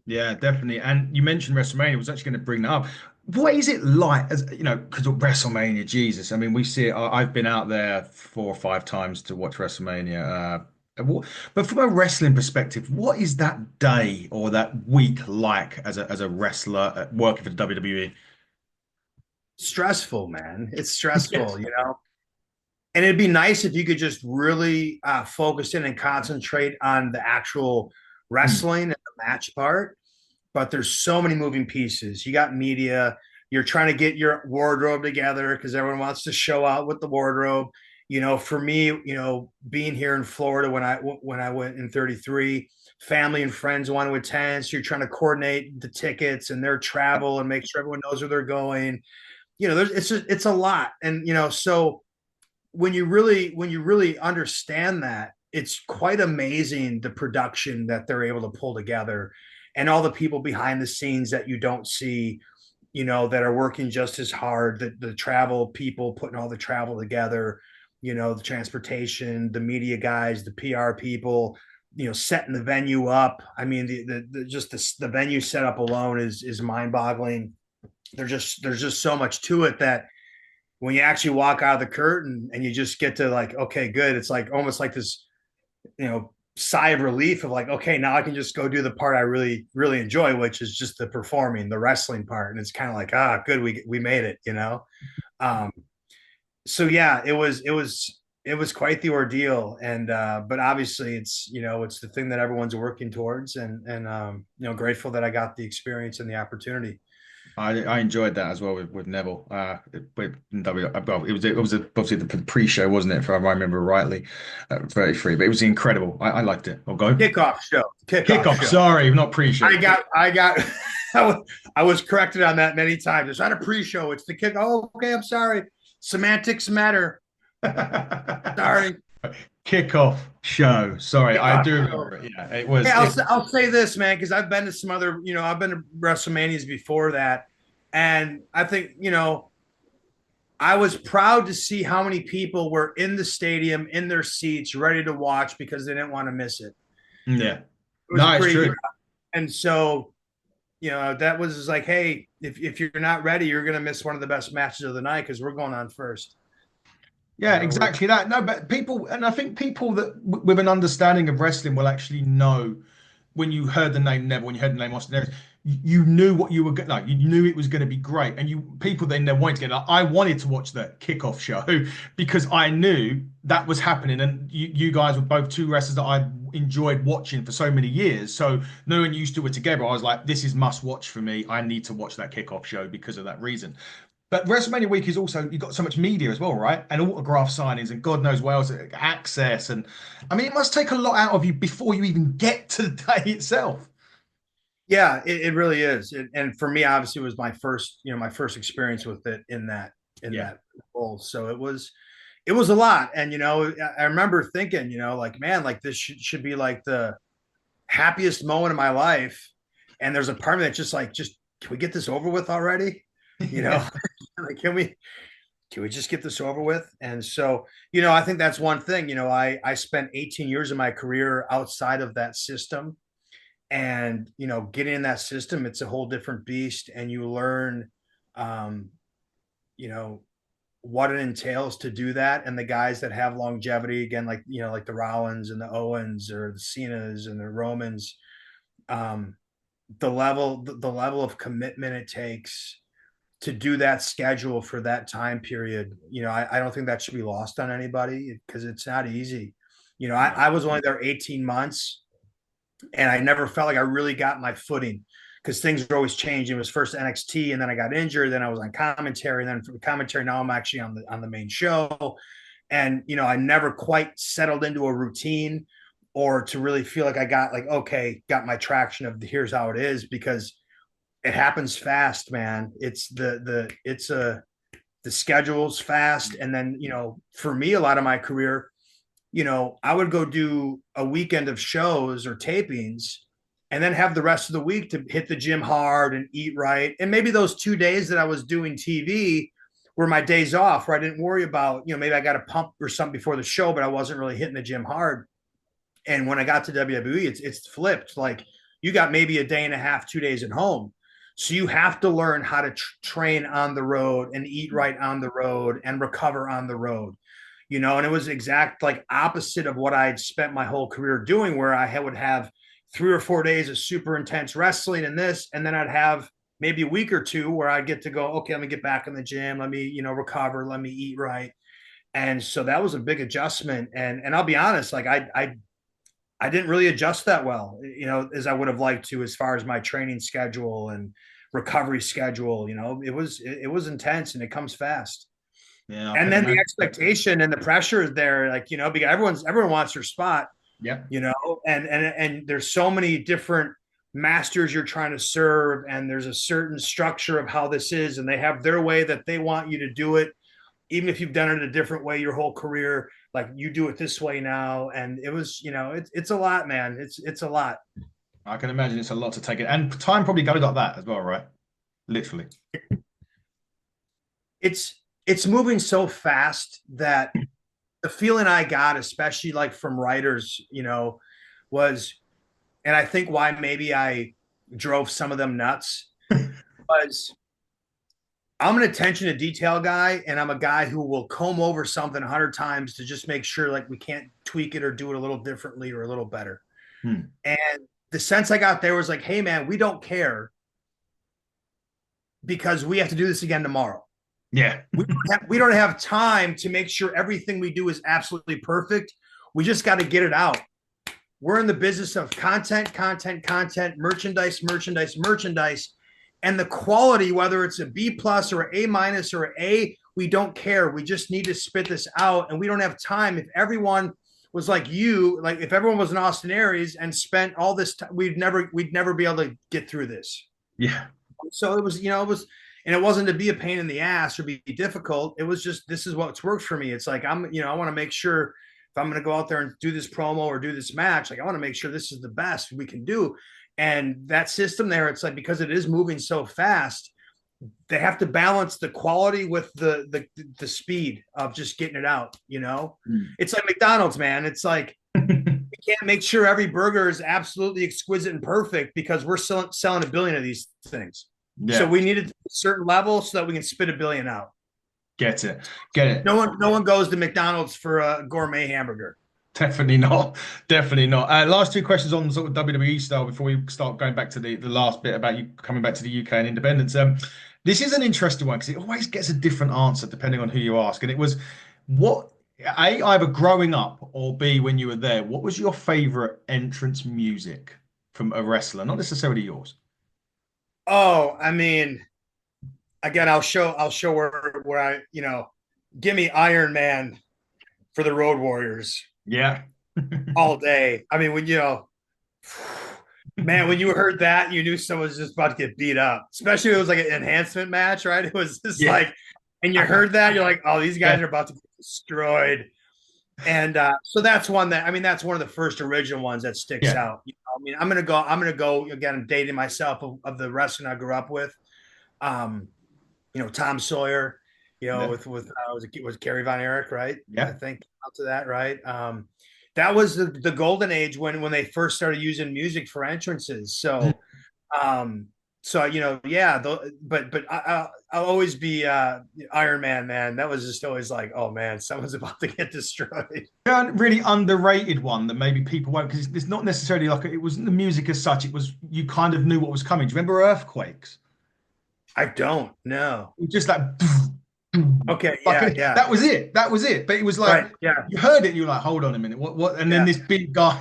Yeah, definitely. And you mentioned WrestleMania. I was actually going to bring that up. What is it like, as you know, because of WrestleMania, Jesus. I mean, we see it. I've been out there 4 or 5 times to watch WrestleMania. But from a wrestling perspective, what is that day or that week like as a wrestler working for the WWE? Stressful, man. It's stressful, Yes. you know. And it'd be nice if you could just really focus in and concentrate on the actual Mm. wrestling and the match part. But there's so many moving pieces. You got media. You're trying to get your wardrobe together because everyone wants to show out with the wardrobe. You know, for me, you know, being here in Florida when I went in 33, family and friends want to attend. So you're trying to coordinate the tickets and their travel and make sure everyone knows where they're going. You know, it's a lot, and you know, so when you really understand that, it's quite amazing the production that they're able to pull together and all the people behind the scenes that you don't see, you know, that are working just as hard, the travel people putting all the travel together, you know, the transportation, the media guys, the PR people, you know, setting the venue up. I mean, the venue setup alone is mind-boggling. There's just so much to it that when you actually walk out of the curtain and you just get to like, okay, good. It's like almost like this, you know, sigh of relief of like, okay, now I can just go do the part I really, really enjoy, which is just the performing, the wrestling part. And it's kind of like, good, we made it, you know? Um, so yeah, it was quite the ordeal. And but obviously it's, you know, it's the thing that everyone's working towards and you know, grateful that I got the experience and the opportunity. I enjoyed that as well with Neville. With W, well, it was obviously the pre-show, wasn't it? If I remember rightly, 33. But it was incredible. I liked it. I'll go Kickoff kickoff. show. Sorry, not pre-show. I got, I was corrected on that many times. It's not a pre-show. It's the kick. Oh, okay. I'm sorry. Semantics matter. Sorry. Kickoff show. Sorry, I Kickoff do show. remember it. Yeah, it was. Hey, It, I'll say this, man, because I've been to some other, you know, I've been to WrestleManias before that. And I think, you know, I was proud to see how many people were in the stadium, in their seats, ready to watch because they didn't want to miss it. yeah. It was a No, it's pretty, true. and so, you know, that was like, hey, if you're not ready, you're going to miss one of the best matches of the night because we're going on first. You Yeah, know, we're, exactly that. No, but people, and I think people that with an understanding of wrestling will actually know when you heard the name Neville, when you heard the name Austin Aries, you knew what you were going. Like, you knew it was going to be great, and you people then they wanted to get. Like, I wanted to watch the kickoff show because I knew that was happening, and you guys were both two wrestlers that I enjoyed watching for so many years. So knowing you two were together, I was like, this is must watch for me. I need to watch that kickoff show because of that reason. But WrestleMania week is also you've got so much media as well, right? And autograph signings and God knows what else, access. And I mean, it must take a lot out of you before you even get to the day itself. Yeah, it really is. And for me, obviously, it was my first experience with it in Yeah. that role. So it was a lot. And I remember thinking, like, man, like this should be like the happiest moment of my life. And there's a part of me that's just like, just can we get this over with already? You know, Yeah. like can we just get this over with? And so, I think that's one thing. I spent 18 years of my career outside of that system, and getting in that system, it's a whole different beast, and you learn um you know what it entails to do that. And the guys that have longevity, again, like like the Rollins and the Owens or the Cenas and the Romans, um the level of commitment it takes to do that schedule for that time period. I don't think that should be lost on anybody, because it's not easy. No. I was only there 18 months, and I never felt like I really got my footing, because things were always changing. It was first NXT, and then I got injured. Then I was on commentary, and then from commentary, now I'm actually on the main show. And I never quite settled into a routine, or to really feel like I got like, okay, got my traction of here's how it is, because it happens fast, man. The schedule's fast. And then for me, a lot of my career, I would go do a weekend of shows or tapings, and then have the rest of the week to hit the gym hard and eat right. And maybe those 2 days that I was doing TV were my days off, where I didn't worry about, maybe I got a pump or something before the show, but I wasn't really hitting the gym hard. And when I got to WWE, it's flipped. Like, you got maybe a day and a half, 2 days at home. So you have to learn how to train on the road and eat right on the road and recover on the road. And it was exact like opposite of what I'd spent my whole career doing, where would have 3 or 4 days of super intense wrestling and this, and then I'd have maybe a week or two where I'd get to go, okay, let me get back in the gym, let me, recover, let me eat right. And so that was a big adjustment. And I'll be honest, like I didn't really adjust that well, as I would have liked to, as far as my training schedule and recovery schedule. It was intense, and it comes fast. Yeah, I And can then the imagine. expectation and the pressure is there, like, because everyone wants their spot, Yeah. and there's so many different masters you're trying to serve, and there's a certain structure of how this is, and they have their way that they want you to do it, even if you've done it a different way your whole career. Like, you do it this way now. And it was, it's a lot, man. It's a lot. I can imagine it's a lot to take it. And time probably goes like that as well, right? Literally. It's moving so fast that the feeling I got, especially like from writers, was, and I think why maybe I drove some of them nuts, was I'm an attention to detail guy, and I'm a guy who will comb over something 100 times to just make sure, like, we can't tweak it or do it a little differently or a little better. Hmm. And the sense I got there was like, hey, man, we don't care, because we have to do this again tomorrow. Yeah. We don't have time to make sure everything we do is absolutely perfect. We just got to get it out. We're in the business of content, content, content, merchandise, merchandise, merchandise. And the quality, whether it's a B plus or A minus or A, we don't care. We just need to spit this out. And we don't have time. If everyone was like you, like if everyone was an Austin Aries and spent all this time, we'd never be able to get through this. Yeah. So it was, and it wasn't to be a pain in the ass or be difficult. It was just, this is what's worked for me. It's like, I want to make sure, if I'm going to go out there and do this promo or do this match, like, I want to make sure this is the best we can do. And that system there, it's like, because it is moving so fast, they have to balance the quality with the speed of just getting it out. Hmm. It's like McDonald's, man. It's like, we can't make sure every burger is absolutely exquisite and perfect, because we're selling a billion of these things. So Yeah. we need it to a certain level so that we can spit a billion out. Get it. Get it. No one goes to McDonald's for a gourmet hamburger. Definitely not. Definitely not. Last two questions on sort of WWE style before we start going back to the last bit about you coming back to the UK and independence. This is an interesting one because it always gets a different answer depending on who you ask. And it was what A, either growing up, or B, when you were there, what was your favorite entrance music from a wrestler? Not necessarily yours. Oh, I mean, again, I'll show where I, give me Iron Man for the Road Warriors Yeah. all day. I mean, when Man, when you heard that, you knew someone was just about to get beat up. Especially if it was like an enhancement match, right? It was just Yeah. like, and you heard that, you're like, oh, these guys Yeah. are about to get destroyed. And so that's one that, I mean, that's one of the first original ones that sticks Yeah. out. I mean, I'm gonna go again. I'm dating myself of the wrestling I grew up with. Um, Tom Sawyer, Yeah. was Kerry Von Erich, right? I Yeah. think out to that, right? That was the golden age when they first started using music for entrances. Um, yeah. But I'll always be Iron Man, man. That was just always like, oh man, someone's about to get destroyed. A really underrated one that maybe people won't, because it's not necessarily like it wasn't the music as such. It was, you kind of knew what was coming. Do you remember Earthquakes? I don't know. It was just like, Okay, like yeah, yeah, that was it. That was it. But it was like right, yeah, you heard it, and you were like, hold on a minute, what? And then yeah, this big guy,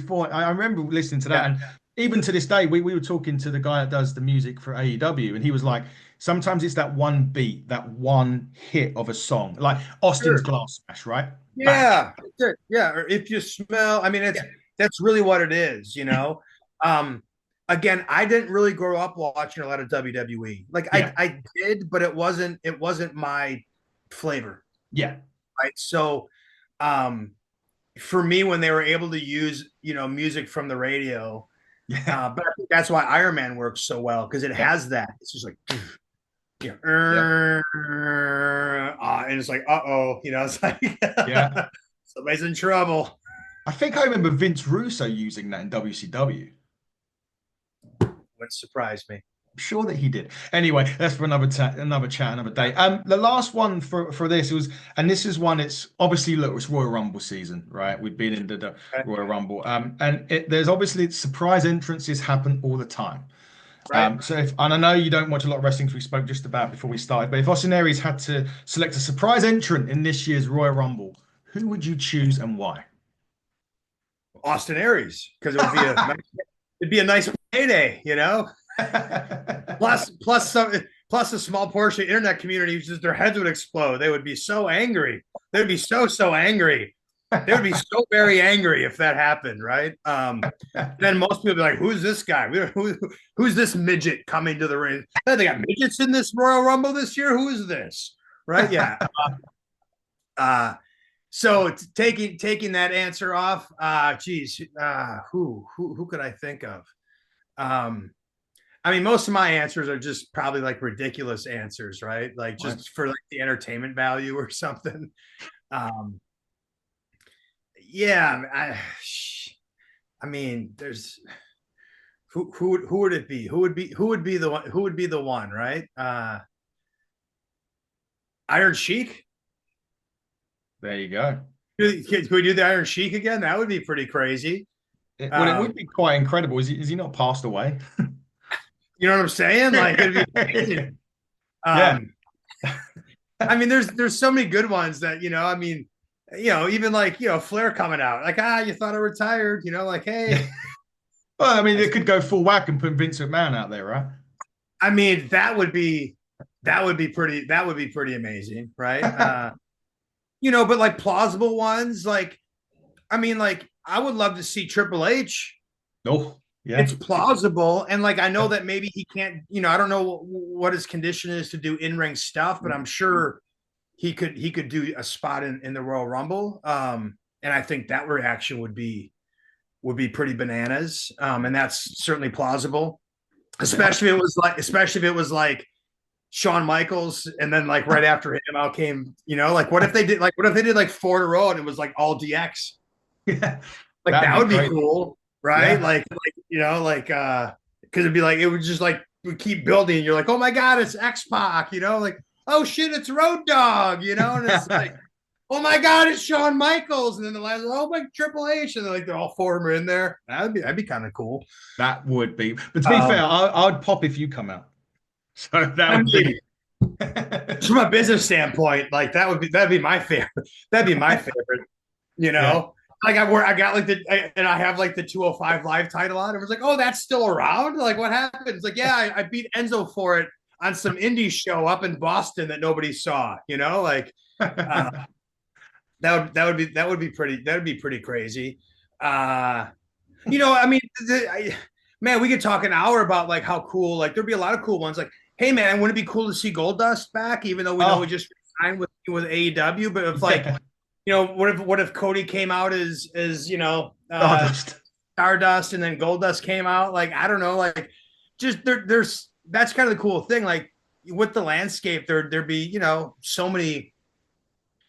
fought. I remember listening to that, yeah, and even to this day, we were talking to the guy that does the music for AEW, and he was like, sometimes it's that one beat, that one hit of a song, like Austin's sure. Glass Smash, right? Bang. Yeah, that's it. Yeah, or if you smell, I mean, Yeah. that's really what it is. Um, Again, I didn't really grow up watching a lot of WWE. Like Yeah. I did, but it wasn't my flavor, Yeah. right? So, um, for me, when they were able to use music from the radio, Yeah. but I think that's why Iron Man works so well because it Yeah. has that. It's just like yeah, Yeah. and it's like, uh-oh, it's like Yeah. somebody's in trouble. I think I remember Vince Russo using that in WCW. Wouldn't surprise me. I'm sure that he did. Anyway, that's for another chat, another day. The last one for this was, and this is one. It's obviously, look, it's Royal Rumble season, right? We've been into the Okay. Royal Rumble, and there's obviously surprise entrances happen all the time. Right. So and I know you don't watch a lot of wrestling, 'cause we spoke just about before we started, but if Austin Aries had to select a surprise entrant in this year's Royal Rumble, who would you choose and why? Austin Aries, because it'd be a nice payday. Plus a small portion of the internet community, just their heads would explode. They would be so angry. They would be so angry. They would be so very angry if that happened, right? Then most people would be like, "Who's this guy? Who's this midget coming to the ring? Hey, they got midgets in this Royal Rumble this year. Who is this?" Right? Yeah. Uh, so taking that answer off, geez, who could I think of? Um, I mean, most of my answers are just probably like ridiculous answers, right? Like Right. just for like the entertainment value or something. Um, yeah, I mean, there's who would it be? Who would be the one? Who would be the one? Right? Iron Sheik. There you go. Could we do the Iron Sheik again? That would be pretty crazy. Well, it would be quite incredible. Is he not passed away? You know what I'm saying? Like it'd be amazing. Yeah. Um, I mean, there's so many good ones that I mean, even like Flair coming out, like you thought I retired, like hey, Well, I mean, it could go full whack and put Vince McMahon out there, right? I mean that would be pretty amazing, right? But like plausible ones, like I mean, like I would love to see Triple H. Oh, It's yeah. plausible, and like I know that maybe he can't. I don't know what his condition is to do in ring stuff, but I'm sure he could do a spot in the Royal Rumble. And I think that reaction would be pretty bananas. And that's certainly plausible, Yeah. especially if it was like Shawn Michaels, and then like right after him out came, like what if they did like four in a row and it was like all DX? Yeah. Like That'd that be would be great. cool, right? Yeah. Because it'd be like it would just like we keep building. And you're like, oh my god, it's X Pac, like oh shit, it's Road Dog, and it's like oh my god, it's Shawn Michaels, and then the last oh my Triple H, and then like they're all four of them are in there. That'd be kind of cool. That would be. But to be fair, Um, I'd pop if you come out. So that I would mean, be. from a business standpoint, like that'd be my favorite. That'd be my favorite. You Yeah. know, like I got like and I have like the 205 live title on. It was like, oh, that's still around. Like, what happened? It's like, yeah, I beat Enzo for it on some indie show up in Boston that nobody saw. Like uh, that would be pretty crazy. I mean, man, we could talk an hour about like how cool, like there'd be a lot of cool ones. Like, hey man, wouldn't it be cool to see Goldust back? Even though we know we Oh, just signed with AEW, but if like, yeah. what if Cody came out as Stardust. Stardust, and then Goldust came out? Like, I don't know, like just there's that's kind of the cool thing. Like with the landscape, there'd be so many.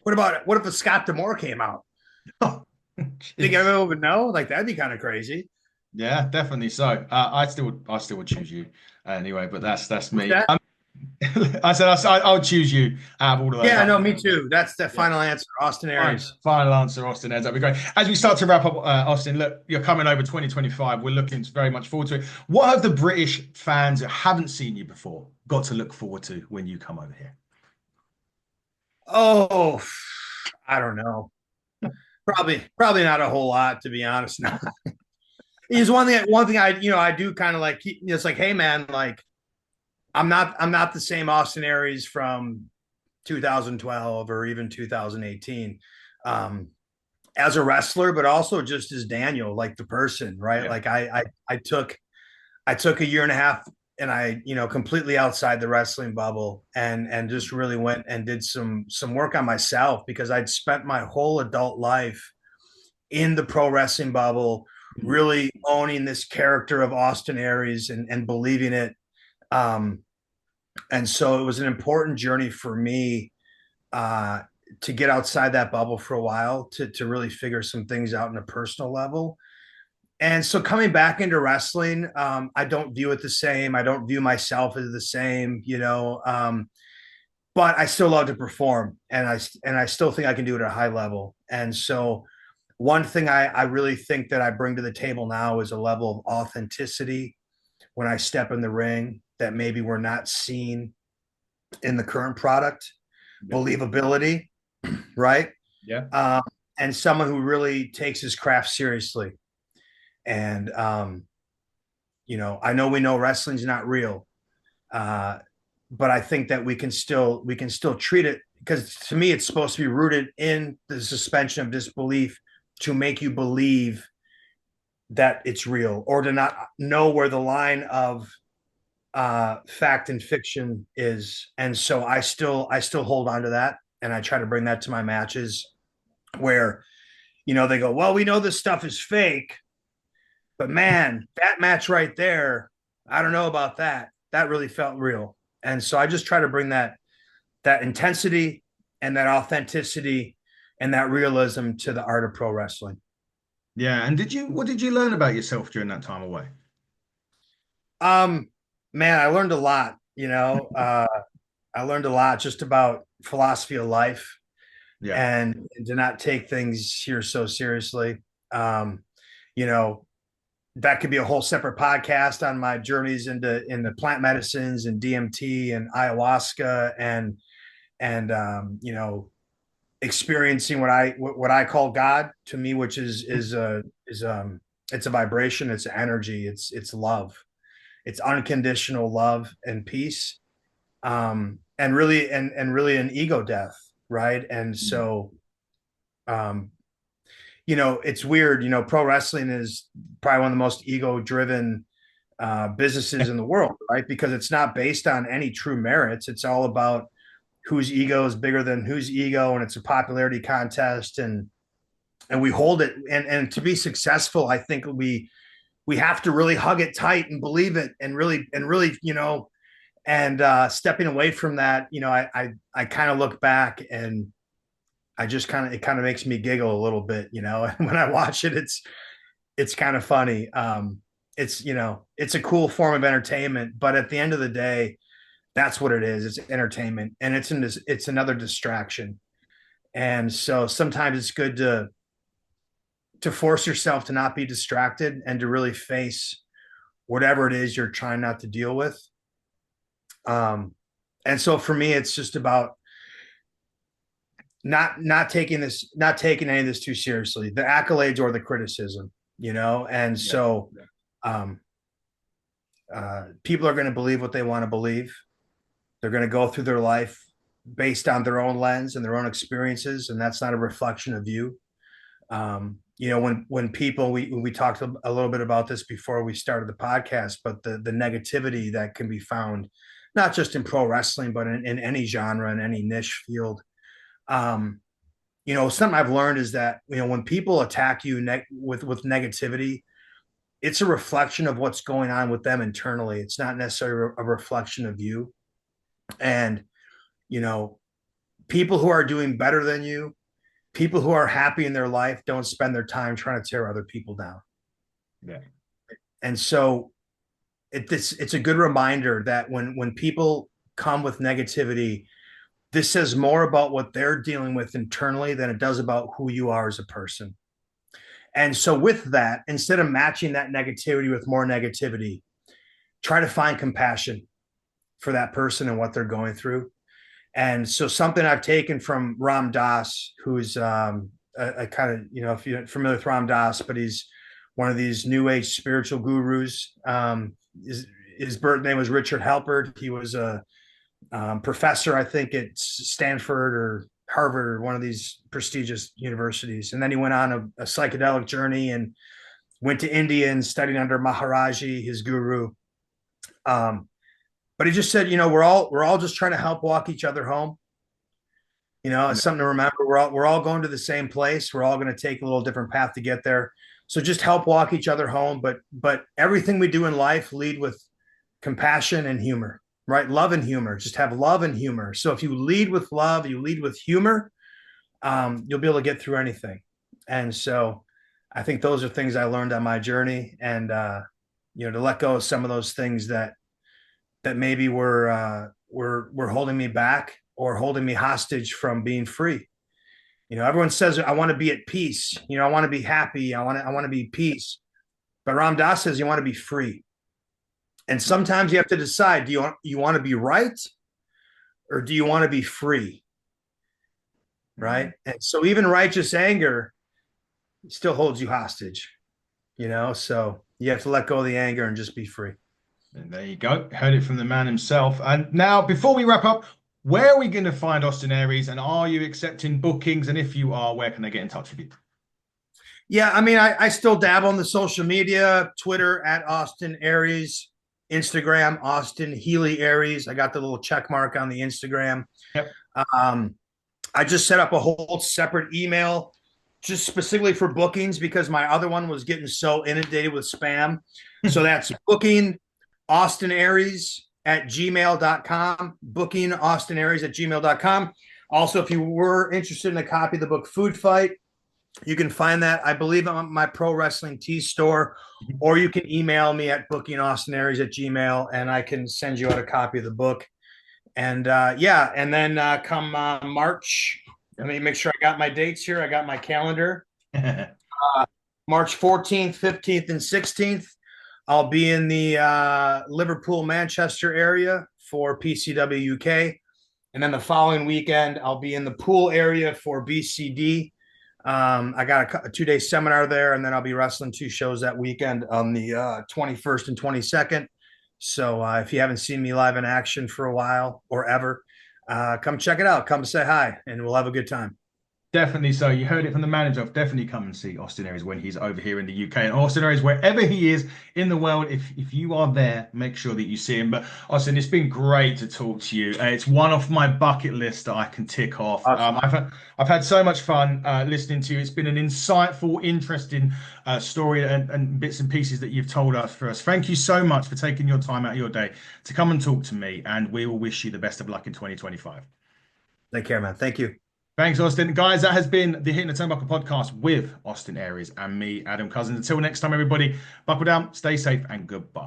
What if a Scott Demore came out? Oh, Think jeez. everyone would know? Like that'd be kind of crazy. Yeah, definitely so. I still would choose you anyway, but that's What's me. that? I would choose you out of all of those. Yeah, no, me too. That's the Yeah. final answer. Austin Fine. Aries. Final answer, Austin. Ends up be great. As we start to wrap up, Austin, look, you're coming over 2025. We're looking very much forward to it. What have the British fans that haven't seen you before got to look forward to when you come over here? Oh, I don't know. Probably not a whole lot, to be honest. No. Is one thing I do kind of like. It's like, hey man, like I'm not the same Austin Aries from 2012 or even 2018, as a wrestler, but also just as Daniel, like the person, right? Yeah. Like I took a year and a half, and I completely outside the wrestling bubble, and just really went and did some work on myself, because I'd spent my whole adult life in the pro wrestling bubble, really owning this character of Austin Aries, and believing it. Um, and so it was an important journey for me, uh, to get outside that bubble for a while, to really figure some things out on a personal level. And so coming back into wrestling, I don't view it the same. I don't view myself as the same, but I still love to perform, and I still think I can do it at a high level. And so one thing I really think that I bring to the table now is a level of authenticity when I step in the ring that maybe we're not seeing in the current product. Yeah. Believability, right? Yeah. Um, and someone who really takes his craft seriously. And I know we know wrestling's not real, uh, but I think that we can still treat it, because to me it's supposed to be rooted in the suspension of disbelief, to make you believe that it's real, or to not know where the line of fact and fiction is. And so I still hold on to that, and I try to bring that to my matches, where they go, well, we know this stuff is fake, but man, that match right there, I don't know about that. That really felt real. And so I just try to bring that intensity and that authenticity and that realism to the art of pro wrestling. Yeah. And what did you learn about yourself during that time away? Um, man, I learned a lot. I learned a lot just about philosophy of life, Yeah. and to not take things here so seriously. Um, you know, that could be a whole separate podcast on my journeys into plant medicines and DMT and ayahuasca, and experiencing what I call God to me, which is it's a vibration, it's energy, it's love, it's unconditional love and peace, and really an ego death, right? And so, um, it's weird. Pro wrestling is probably one of the most ego driven businesses in the world, right? Because it's not based on any true merits. It's all about whose ego is bigger than whose ego, and it's a popularity contest, and we hold it. And to be successful, I think we have to really hug it tight and believe it, and really, and stepping away from that, I kind of look back, and it kind of makes me giggle a little bit, when I watch it. It's kind of funny. It's a cool form of entertainment, but at the end of the day, that's what it is. It's entertainment, and it's another distraction. And so sometimes it's good to force yourself to not be distracted, and to really face whatever it is you're trying not to deal with. And so for me, it's just about not taking any of this too seriously, the accolades or the criticism, and Yeah. so, Yeah. um, people are going to believe what they want to believe. They're going to go through their life based on their own lens and their own experiences, and that's not a reflection of you. when people we talked a little bit about this before we started the podcast, but the negativity that can be found not just in pro wrestling but in any genre, in any niche field. um Something I've learned is that when people attack you with negativity, it's a reflection of what's going on with them internally. It's not necessarily a reflection of you. And you know people who are doing better than you, people who are happy in their life, don't spend their time trying to tear other people down. Yeah. And so it's a good reminder that when people come with negativity, this says more about what they're dealing with internally than it does about who you are as a person. And so with that, instead of matching that negativity with more negativity, try to find compassion for that person and what they're going through. And so something I've taken from Ram Dass, who's a kind of, if you're familiar with Ram Dass, but he's one of these new age spiritual gurus. His birth name was Richard Halpert. He was a professor, I think, at Stanford or Harvard or one of these prestigious universities. And then he went on a psychedelic journey and went to India and studied under Maharaji, his guru. But he just said, we're all just trying to help walk each other home. It's something to remember. We're all going to the same place. We're all going to take a little different path to get there. So just help walk each other home. But everything we do in life, lead with compassion and humor, right? Love and humor. Just have love and humor. So if you lead with love, you lead with humor, you'll be able to get through anything. And so I think those are things I learned on my journey, and to let go of some of those things that maybe were holding me back or holding me hostage from being free. Everyone says, I want to be at peace. I want to be happy. I want to be peace. But Ram Dass says you want to be free. And sometimes you have to decide, do you want to be right, or do you want to be free? Right. And so even righteous anger still holds you hostage, so you have to let go of the anger and just be free. And there you go. Heard it from the man himself. And now, before we wrap up, where are we going to find Austin Aries? And are you accepting bookings? And if you are, where can they get in touch with you? Yeah, I mean, I still dabble on the social media, Twitter at Austin Aries, Instagram, Austin Healy Aries. I got the little check mark on the Instagram. Yep. I just set up a whole separate email just specifically for bookings because my other one was getting so inundated with spam. So that's booking Austin Aries at gmail.com, booking Austin Aries at gmail.com. Also, if you were interested in a copy of the book Food Fight, you can find that, I believe, on my Pro Wrestling Tee store, or you can email me at bookingaustinaries at gmail, and I can send you out a copy of the book. And and then come March, let me make sure I got my dates here. I got my calendar. March 14th, 15th, and 16th, I'll be in the Liverpool, Manchester area for PCW UK. And then the following weekend, I'll be in the Pool area for BCD. I got a 2-day seminar there, and then I'll be wrestling 2 shows that weekend on the 21st and 22nd. So if you haven't seen me live in action for a while or ever, come check it out. Come say hi, and we'll have a good time. Definitely so. You heard it from the man himself. Definitely come and see Austin Aries when he's over here in the UK. And Austin Aries, wherever he is in the world, if you are there, make sure that you see him. But Austin, it's been great to talk to you. It's one off my bucket list that I can tick off. Awesome. I've had so much fun listening to you. It's been an insightful, interesting story and bits and pieces that you've told us for us. Thank you so much for taking your time out of your day to come and talk to me. And we will wish you the best of luck in 2025. Take care, man. Thank you. Thanks, Austin. Guys, that has been the Hitting the Turnbuckle podcast with Austin Aries and me, Adam Cousins. Until next time, everybody, buckle down, stay safe, and goodbye.